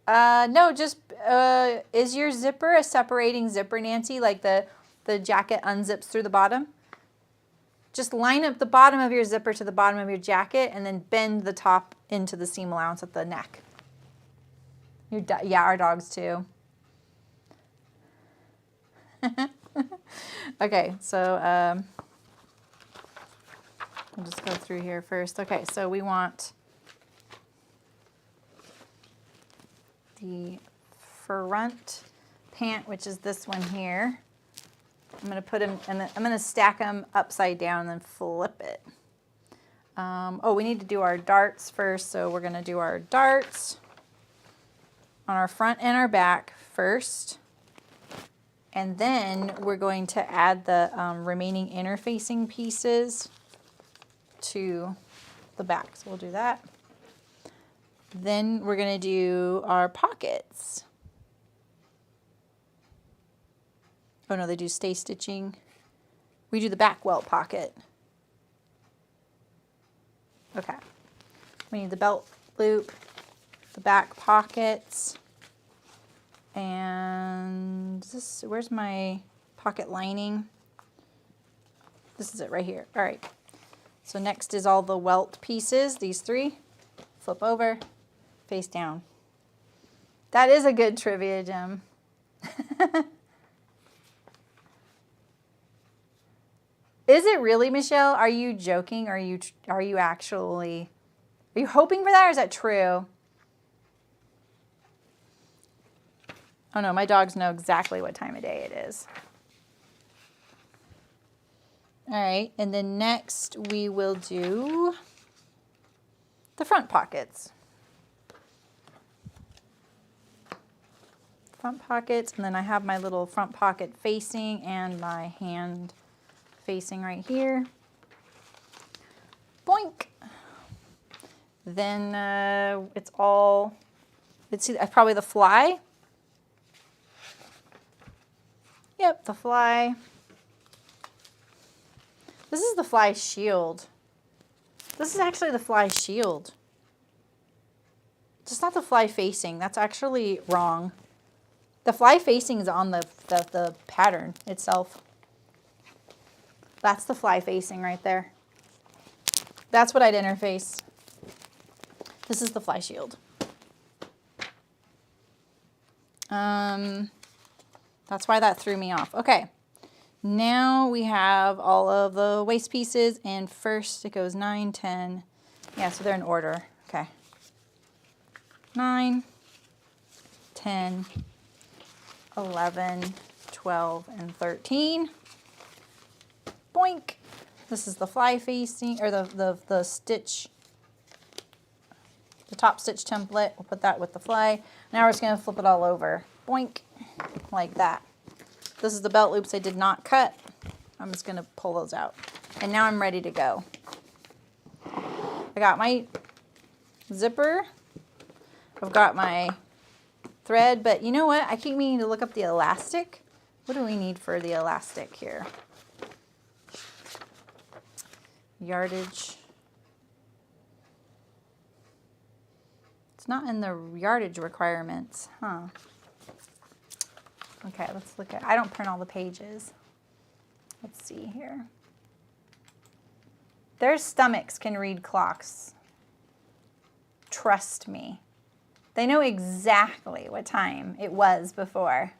No, just, is your zipper a separating zipper, Nancy? Like the jacket unzips through the bottom? Just line up the bottom of your zipper to the bottom of your jacket and then bend the top into the seam allowance at the neck. Yeah, our dogs too. Okay, so I'll just go through here first. Okay, so we want the front pant, which is this one here. I'm going to put them, and I'm going to stack them upside down and then flip it. Oh, we need to do our darts first, so we're going to do our darts on our front and our back first. And then we're going to add the remaining interfacing pieces to the back. So we'll do that. Then we're going to do our pockets. Oh no, they do stay stitching. We do the back welt pocket. Okay. We need the belt loop, the back pockets, and this, where's my pocket lining? This is it right here. All right. So next is all the welt pieces, these three. flip over, face down. That is a good trivia gem. Is it really, Michelle? Are you joking? Are you actually, are you hoping for that, or is that true? Oh no, my dogs know exactly what time of day it is. All right, and then next we will do the front pockets. Front pockets, and then I have my little front pocket facing and my hand facing right here. Boink. Then it's all, let's see, probably the fly. Yep, the fly. This is the fly shield. This is actually the fly shield. Just not the fly facing. That's actually wrong. The fly facing is on the pattern itself. That's the fly facing right there. That's what I'd interface. This is the fly shield. That's why that threw me off. Okay, now we have all of the waist pieces, and first it goes 9, 10. Yeah, so they're in order. Okay. 9, 10, 11, 12, and 13. Boink. This is the fly facing, or the stitch, the top stitch template. We'll put that with the fly. Now we're just going to flip it all over. Boink. Like that. This is the belt loops I did not cut. I'm just going to pull those out. And now I'm ready to go. I got my zipper. I've got my thread, but you know what? I keep meaning to look up the elastic. What do we need for the elastic here? Yardage. It's not in the yardage requirements, huh? Okay, let's look at, I don't print all the pages. Let's see here. Their stomachs can read clocks. Trust me. They know exactly what time it was before.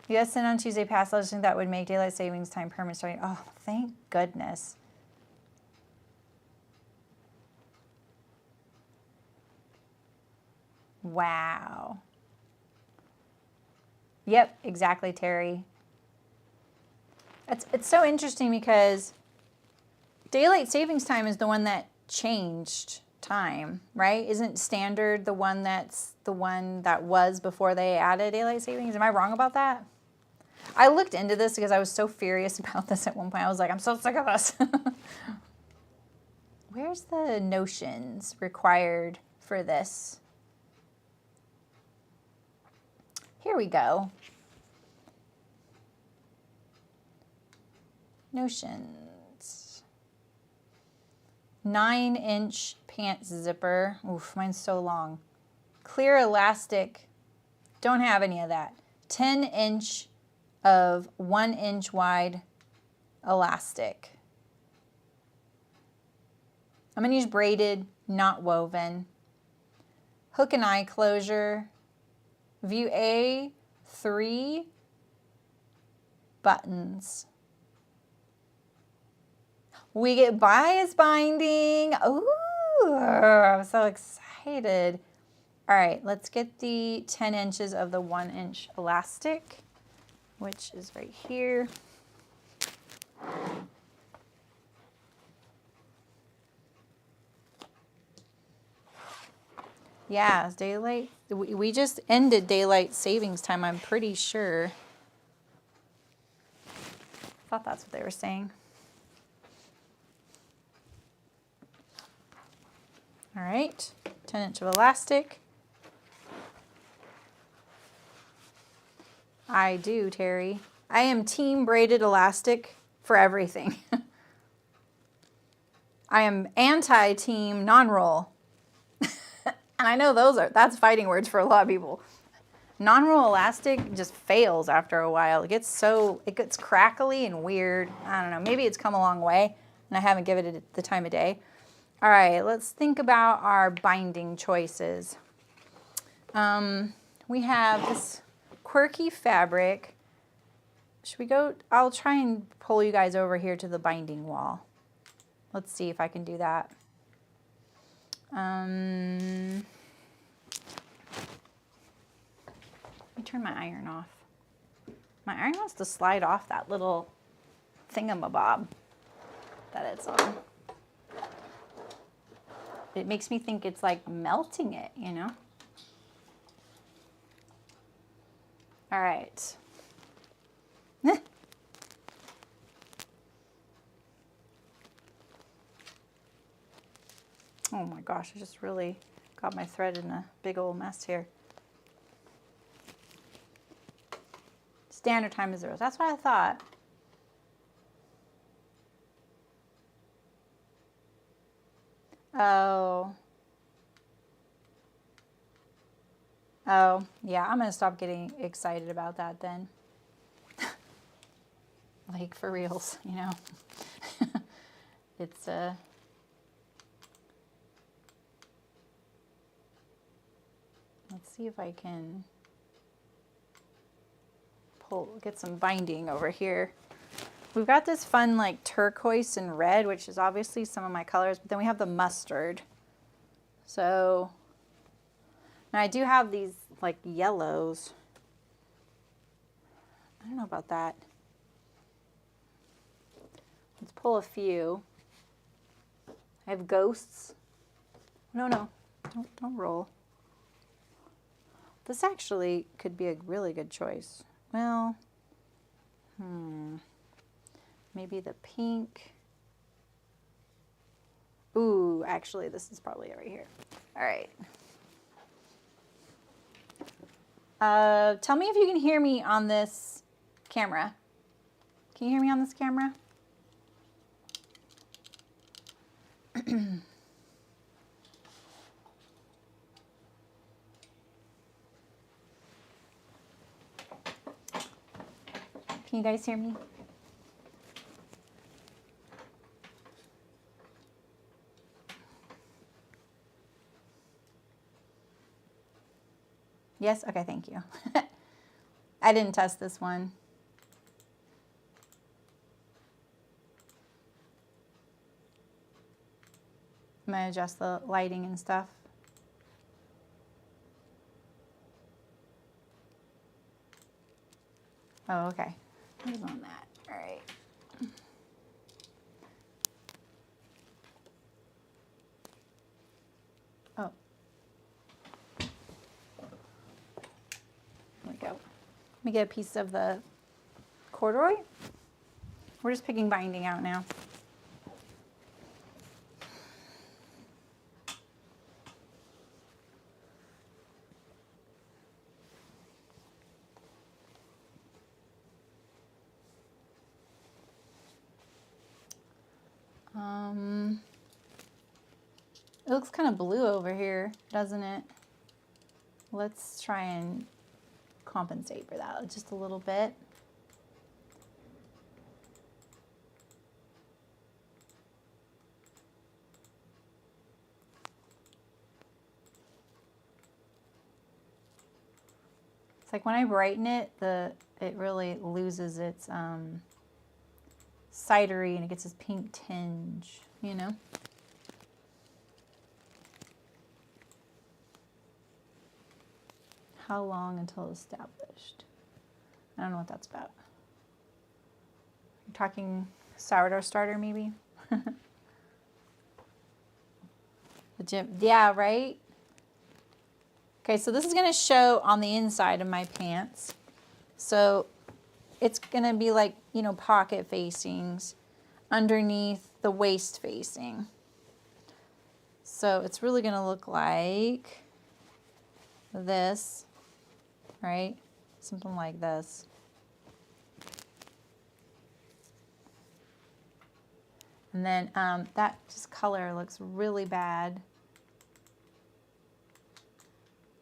Yes, and on Tuesday past, I just think that would make daylight savings time permanent starting. Oh, thank goodness. Wow. Yep, exactly, Terry. It's so interesting because daylight savings time is the one that changed time, right? Isn't standard the one that was before they added daylight savings? Am I wrong about that? I looked into this because I was so furious about this at one point. I was like, I'm so sick of this. Where's the notions required for this? Here we go. Notions. 9-inch pants zipper. Oof, mine's so long. Clear elastic. Don't have any of that. 10-inch of 1-inch wide elastic. I'm going to use braided, not woven. Hook and eye closure. View A, 3 buttons. We get bias binding. Ooh, I'm so excited. All right, let's get the 10 inches of the 1-inch elastic, which is right here. Yeah, it's daylight. We just ended daylight savings time, I'm pretty sure. I thought that's what they were saying. All right, 10-inch of elastic. I do, Terry. I am team braided elastic for everything. I am anti-team non-roll. And I know that's fighting words for a lot of people. Non-roll elastic just fails after a while. It gets crackly and weird. I don't know, maybe it's come a long way and I haven't given it the time of day. All right, let's think about our binding choices. We have this quirky fabric. Should we go? I'll try and pull you guys over here to the binding wall. Let's see if I can do that. Let me turn my iron off. My iron wants to slide off that little thingamabob that it's on. It makes me think it's like melting it, you know? All right. Oh my gosh, I just really got my thread in a big old mess here. Standard time is 0. That's what I thought. Oh. Oh, yeah, I'm going to stop getting excited about that then. Like, for reals, you know. It's, let's see if I can get some binding over here. We've got this fun like turquoise and red, which is obviously some of my colors, but then we have the mustard. So, now I do have these like yellows. I don't know about that. Let's pull a few. I have ghosts. No, don't roll. This actually could be a really good choice. Well, maybe the pink. Ooh, actually, this is probably right here. All right. Tell me if you can hear me on this camera. Can you hear me on this camera? Can you guys hear me? Yes? Okay, thank you. I didn't test this one. I'm going to adjust the lighting and stuff. Oh, okay. Who's on that? All right. Oh. There we go. Let me get a piece of the corduroy. We're just picking binding out now. It looks kind of blue over here, doesn't it? Let's try and compensate for that just a little bit. It's like when I brighten it, it really loses its cidery and it gets this pink tinge, you know? How long until established? I don't know what that's about. You're talking sourdough starter, maybe? The gym, yeah, right? Okay, so this is gonna show on the inside of my pants. So it's gonna be like, you know, pocket facings underneath the waist facing. So it's really gonna look like this, right? Something like this. And then that just color looks really bad.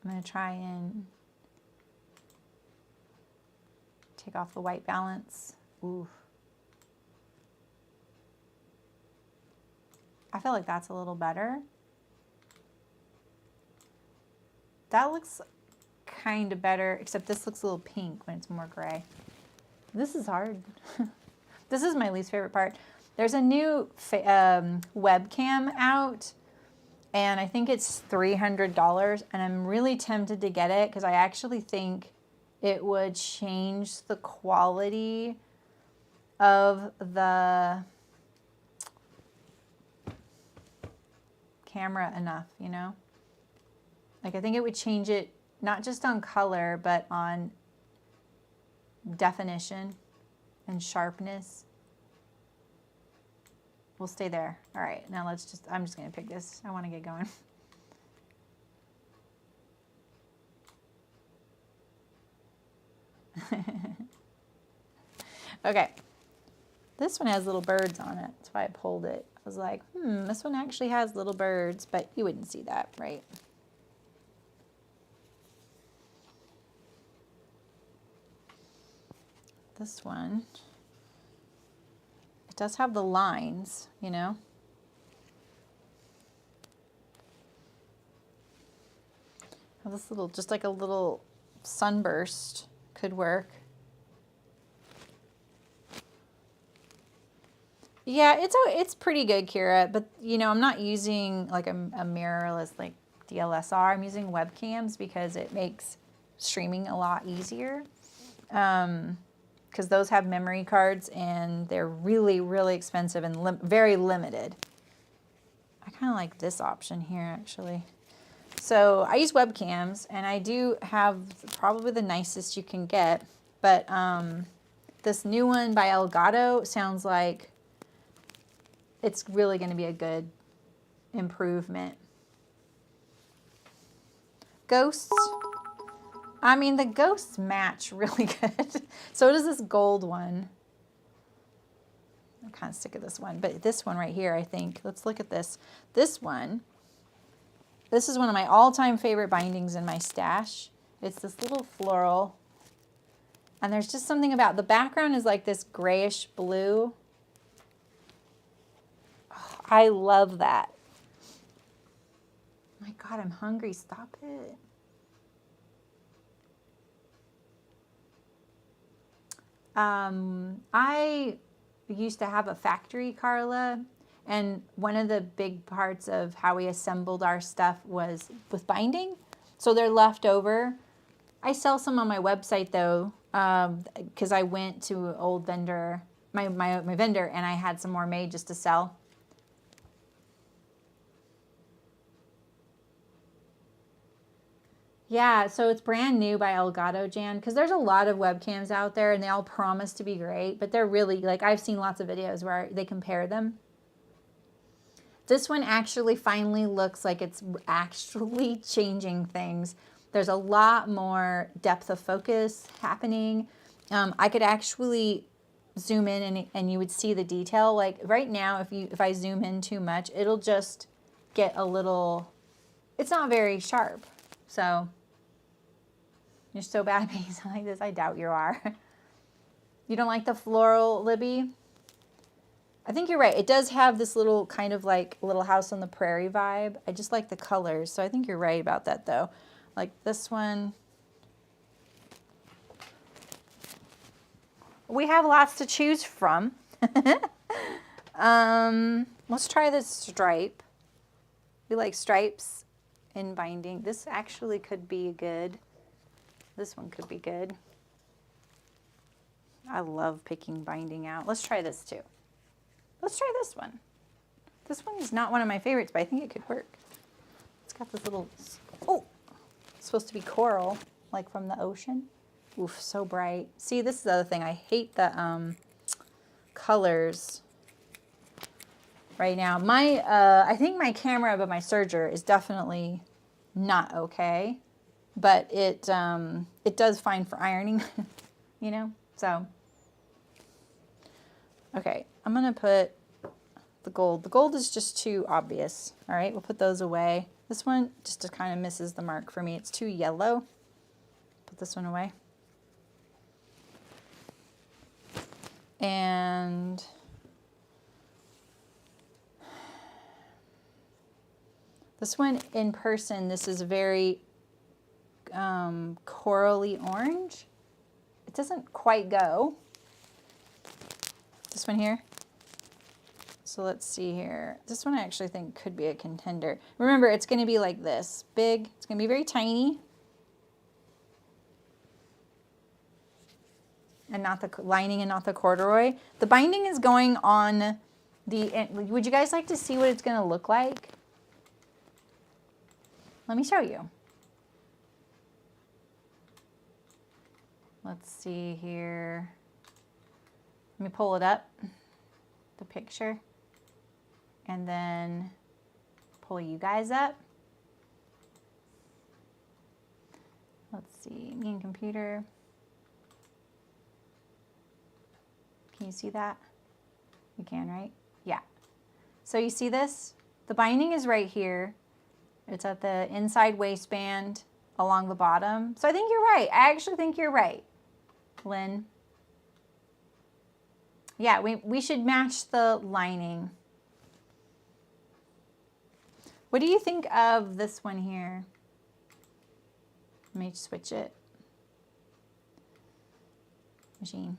I'm going to try and take off the white balance. Ooh. I feel like that's a little better. That looks kind of better, except this looks a little pink when it's more gray. This is hard. This is my least favorite part. There's a new webcam out, and I think it's $300, and I'm really tempted to get it because I actually think it would change the quality of the camera enough, you know? Like, I think it would change it not just on color, but on definition and sharpness. We'll stay there. All right, now I'm just gonna pick this. I wanna get going. Okay, this one has little birds on it. That's why I pulled it. I was like, this one actually has little birds, but you wouldn't see that, right? This one, it does have the lines, you know? This little, just like a little sunburst could work. Yeah, it's pretty good, Kira, but you know, I'm not using like a mirrorless like DLSR. I'm using webcams because it makes streaming a lot easier. Because those have memory cards and they're really, really expensive and very limited. I kind of like this option here, actually. So I use webcams, and I do have probably the nicest you can get, but this new one by Elgato sounds like it's really going to be a good improvement. Ghosts. I mean, the ghosts match really good. So does this gold one. I'm kind of sick of this one, but this one right here, I think. Let's look at this. This one. This is one of my all-time favorite bindings in my stash. It's this little floral. And there's just something about the background is like this grayish blue. Oh, I love that. My God, I'm hungry. Stop it. I used to have a factory, Carla, and one of the big parts of how we assembled our stuff was with binding. So they're left over. I sell some on my website though, because I went to an old vendor, my vendor, and I had some more made just to sell. Yeah, so it's brand new by Elgato, Jan, because there's a lot of webcams out there and they all promise to be great, but they're really, like, I've seen lots of videos where they compare them. This one actually finally looks like it's actually changing things. There's a lot more depth of focus happening. I could actually zoom in and you would see the detail. Like right now, if I zoom in too much, it'll just get a little, it's not very sharp. So you're so bad at being like this. I doubt you are. You don't like the floral, Libby? I think you're right. It does have this little kind of like Little House on the Prairie vibe. I just like the colors. So I think you're right about that though. Like this one. We have lots to choose from. Let's try this stripe. We like stripes in binding. This actually could be good. This one could be good. I love picking binding out. Let's try this too. Let's try this one. This one is not one of my favorites, but I think it could work. It's got this little, oh, it's supposed to be coral, like from the ocean. Oof, so bright. See, this is the other thing. I hate the colors right now. I think my camera, but my serger is definitely not okay, but it does fine for ironing, you know, so. Okay, I'm gonna put the gold. The gold is just too obvious. All right, we'll put those away. This one just kind of misses the mark for me. It's too yellow. Put this one away. And This one in person, this is very corally orange. It doesn't quite go. This one here. So let's see here. This one I actually think could be a contender. Remember, it's going to be like this. Big. It's going to be very tiny. And not the lining and not the corduroy. The binding is going on the... Would you guys like to see what it's going to look like? Let me show you. Let's see here. Let me pull it up, the picture, and then pull you guys up. Let's see, me and computer. Can you see that? You can, right? Yeah. So you see this? The binding is right here. It's at the inside waistband along the bottom. So I think you're right. I actually think you're right, Lynn. Yeah, we should match the lining. What do you think of this one here? Let me switch it. Machine.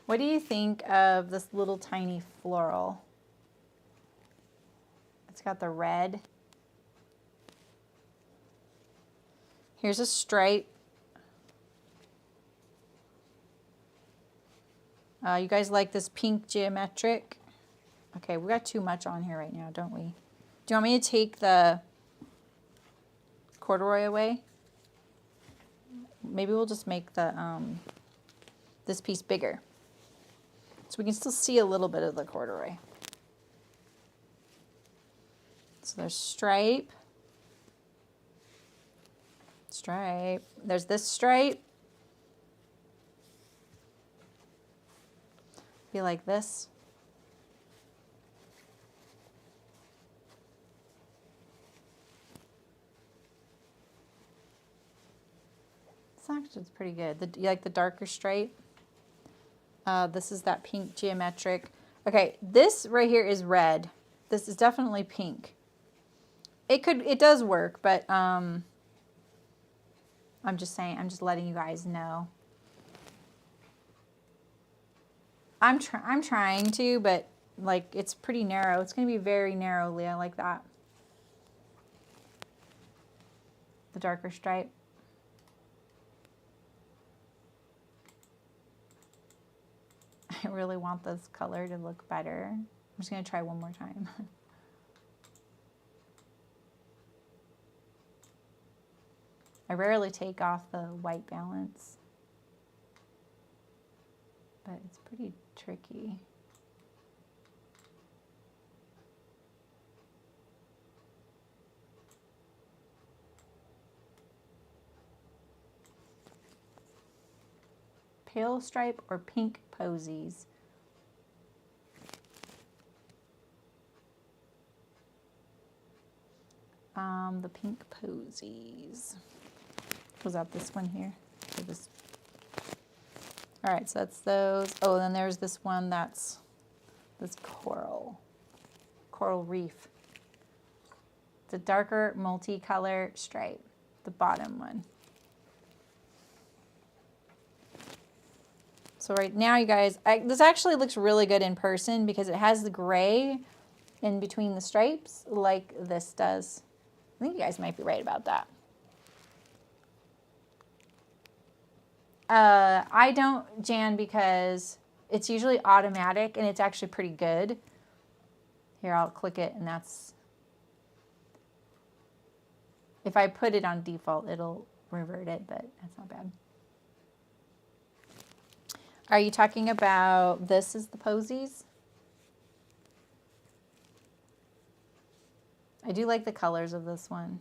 What do you think of this little tiny floral? It's got the red. Here's a stripe. You guys like this pink geometric? Okay, we got too much on here right now, don't we? Do you want me to take the corduroy away? Maybe we'll just make the this piece bigger, so we can still see a little bit of the corduroy. So there's stripe, stripe. There's this stripe. Be like this. This actually is pretty good. You like the darker stripe? This is that pink geometric. Okay, this right here is red. This is definitely pink. It does work, but I'm just saying, I'm just letting you guys know. I'm trying to, but like it's pretty narrow. It's going to be very narrowly. I like that. The darker stripe. I really want this color to look better. I'm just going to try one more time. I rarely take off the white balance, but it's pretty tricky. Pale stripe or pink posies? The pink posies. Was that this one here? Or this? All right, so that's those. Oh, then there's this one that's this coral reef. It's a darker multicolor stripe, the bottom one. So right now, you guys, this actually looks really good in person because it has the gray in between the stripes like this does. I think you guys might be right about that. I don't, Jan, because it's usually automatic and it's actually pretty good. Here, I'll click it and that's, if I put it on default, it'll revert it, but that's not bad. Are you talking about this is the posies? I do like the colors of this one.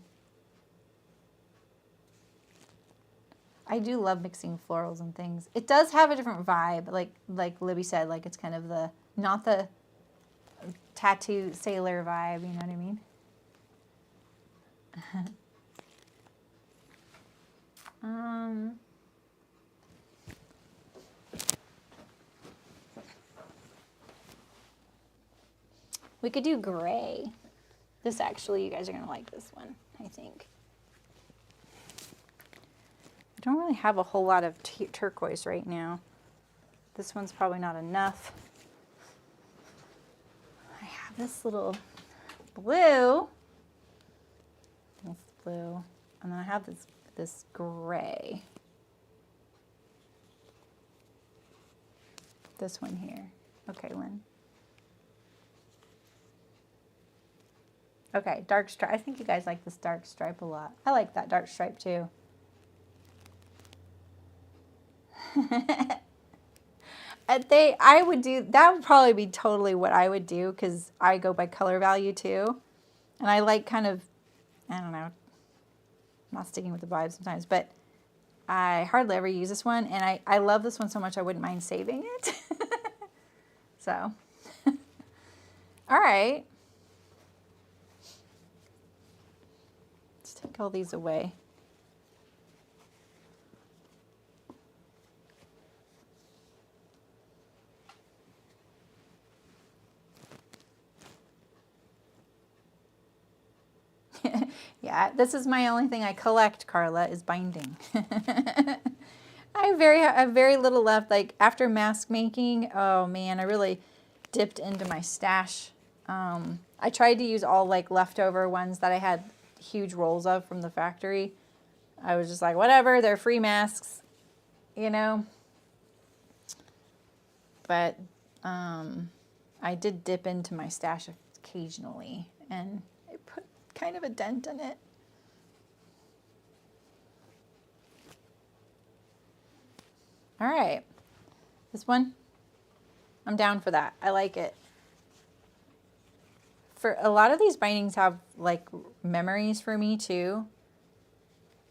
I do love mixing florals and things. It does have a different vibe, like Libby said, like it's kind of the, not the tattoo sailor vibe, you know what I mean? We could do gray. This actually, you guys are gonna like this one, I think. I don't really have a whole lot of turquoise right now. This one's probably not enough. I have this little blue. This blue. And then I have this gray. This one here. Okay, Lynn. Okay, dark stripe. I think you guys like this dark stripe a lot. I like that dark stripe too. I would do, that would probably be totally what I would do because I go by color value too. And I like kind of, I don't know, I'm not sticking with the vibe sometimes, but I hardly ever use this one. And I love this one so much I wouldn't mind saving it. So, all right. Let's take all these away. Yeah, this is my only thing I collect, Carla, is binding. I have very little left. Like after mask making, oh man, I really dipped into my stash. I tried to use all like leftover ones that I had huge rolls of from the factory. I was just like, whatever, they're free masks, you know. But I did dip into my stash occasionally, and it put kind of a dent in it. All right, this one, I'm down for that. I like it. For a lot of these bindings have like memories for me too.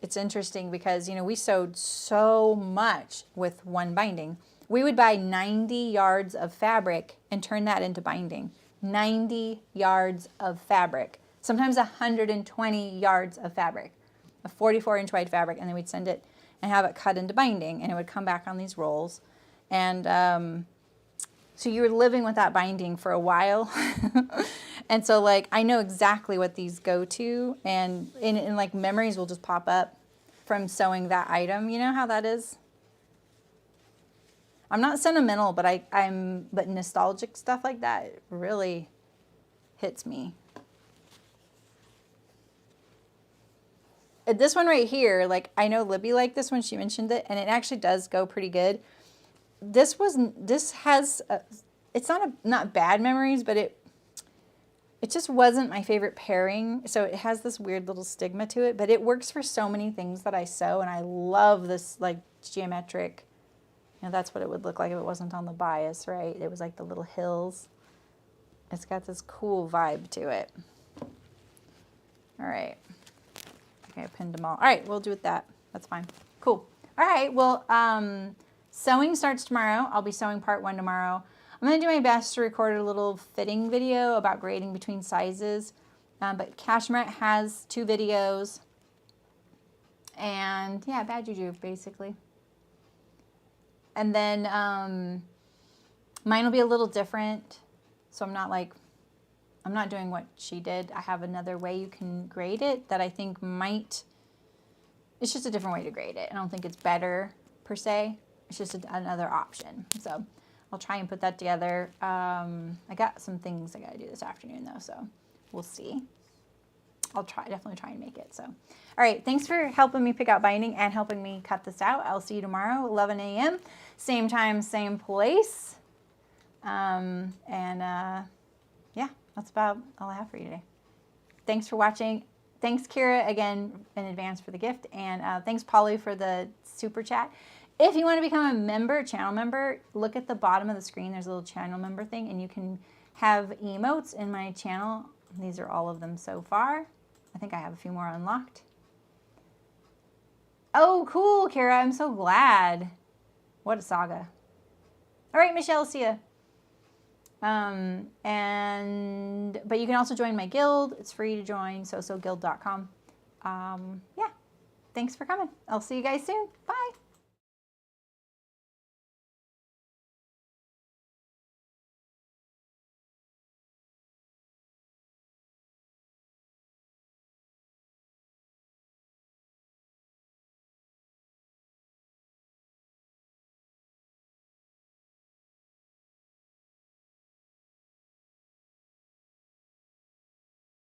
It's interesting because, you know, we sewed so much with one binding. We would buy 90 yards of fabric and turn that into binding. 90 yards of fabric. Sometimes 120 yards of fabric. A 44-inch wide fabric, and then we'd send it and have it cut into binding, and it would come back on these rolls. And so you were living with that binding for a while. And so like I know exactly what these go to, and like memories will just pop up from sewing that item. You know how that is? I'm not sentimental, but but nostalgic stuff like that really hits me. This one right here, like I know Libby liked this one, she mentioned it, and it actually does go pretty good. This has it's not bad memories, but it just wasn't my favorite pairing. So it has this weird little stigma to it, but it works for so many things that I sew, and I love this like geometric. You know, that's what it would look like if it wasn't on the bias, right? It was like the little hills. It's got this cool vibe to it. All right. Okay, I pinned them all. All right, we'll do with that. That's fine. Cool. All right, well, sewing starts tomorrow. I'll be sewing part 1 tomorrow. I'm going to do my best to record a little fitting video about grading between sizes. But Cashmerette has 2 videos. And yeah, bad juju, basically. And then mine will be a little different. So I'm not doing what she did. I have another way you can grade it that I think it's just a different way to grade it. I don't think it's better per se. It's just another option. So I'll try and put that together. I got some things I got to do this afternoon though, so we'll see. I'll definitely try and make it. So, all right. Thanks for helping me pick out binding and helping me cut this out. I'll see you tomorrow, 11 a.m. Same time, same place. Yeah, that's about all I have for you today. Thanks for watching. Thanks, Kira, again, in advance for the gift. And thanks, Polly, for the super chat. If you want to become a member, channel member, look at the bottom of the screen. There's a little channel member thing, and you can have emotes in my channel. These are all of them so far. I think I have a few more unlocked. Oh, cool, Kara. I'm so glad. What a saga. All right, Michelle, see ya. But you can also join my guild. It's free to join, sosoguild.com. Yeah, thanks for coming. I'll see you guys soon. Bye.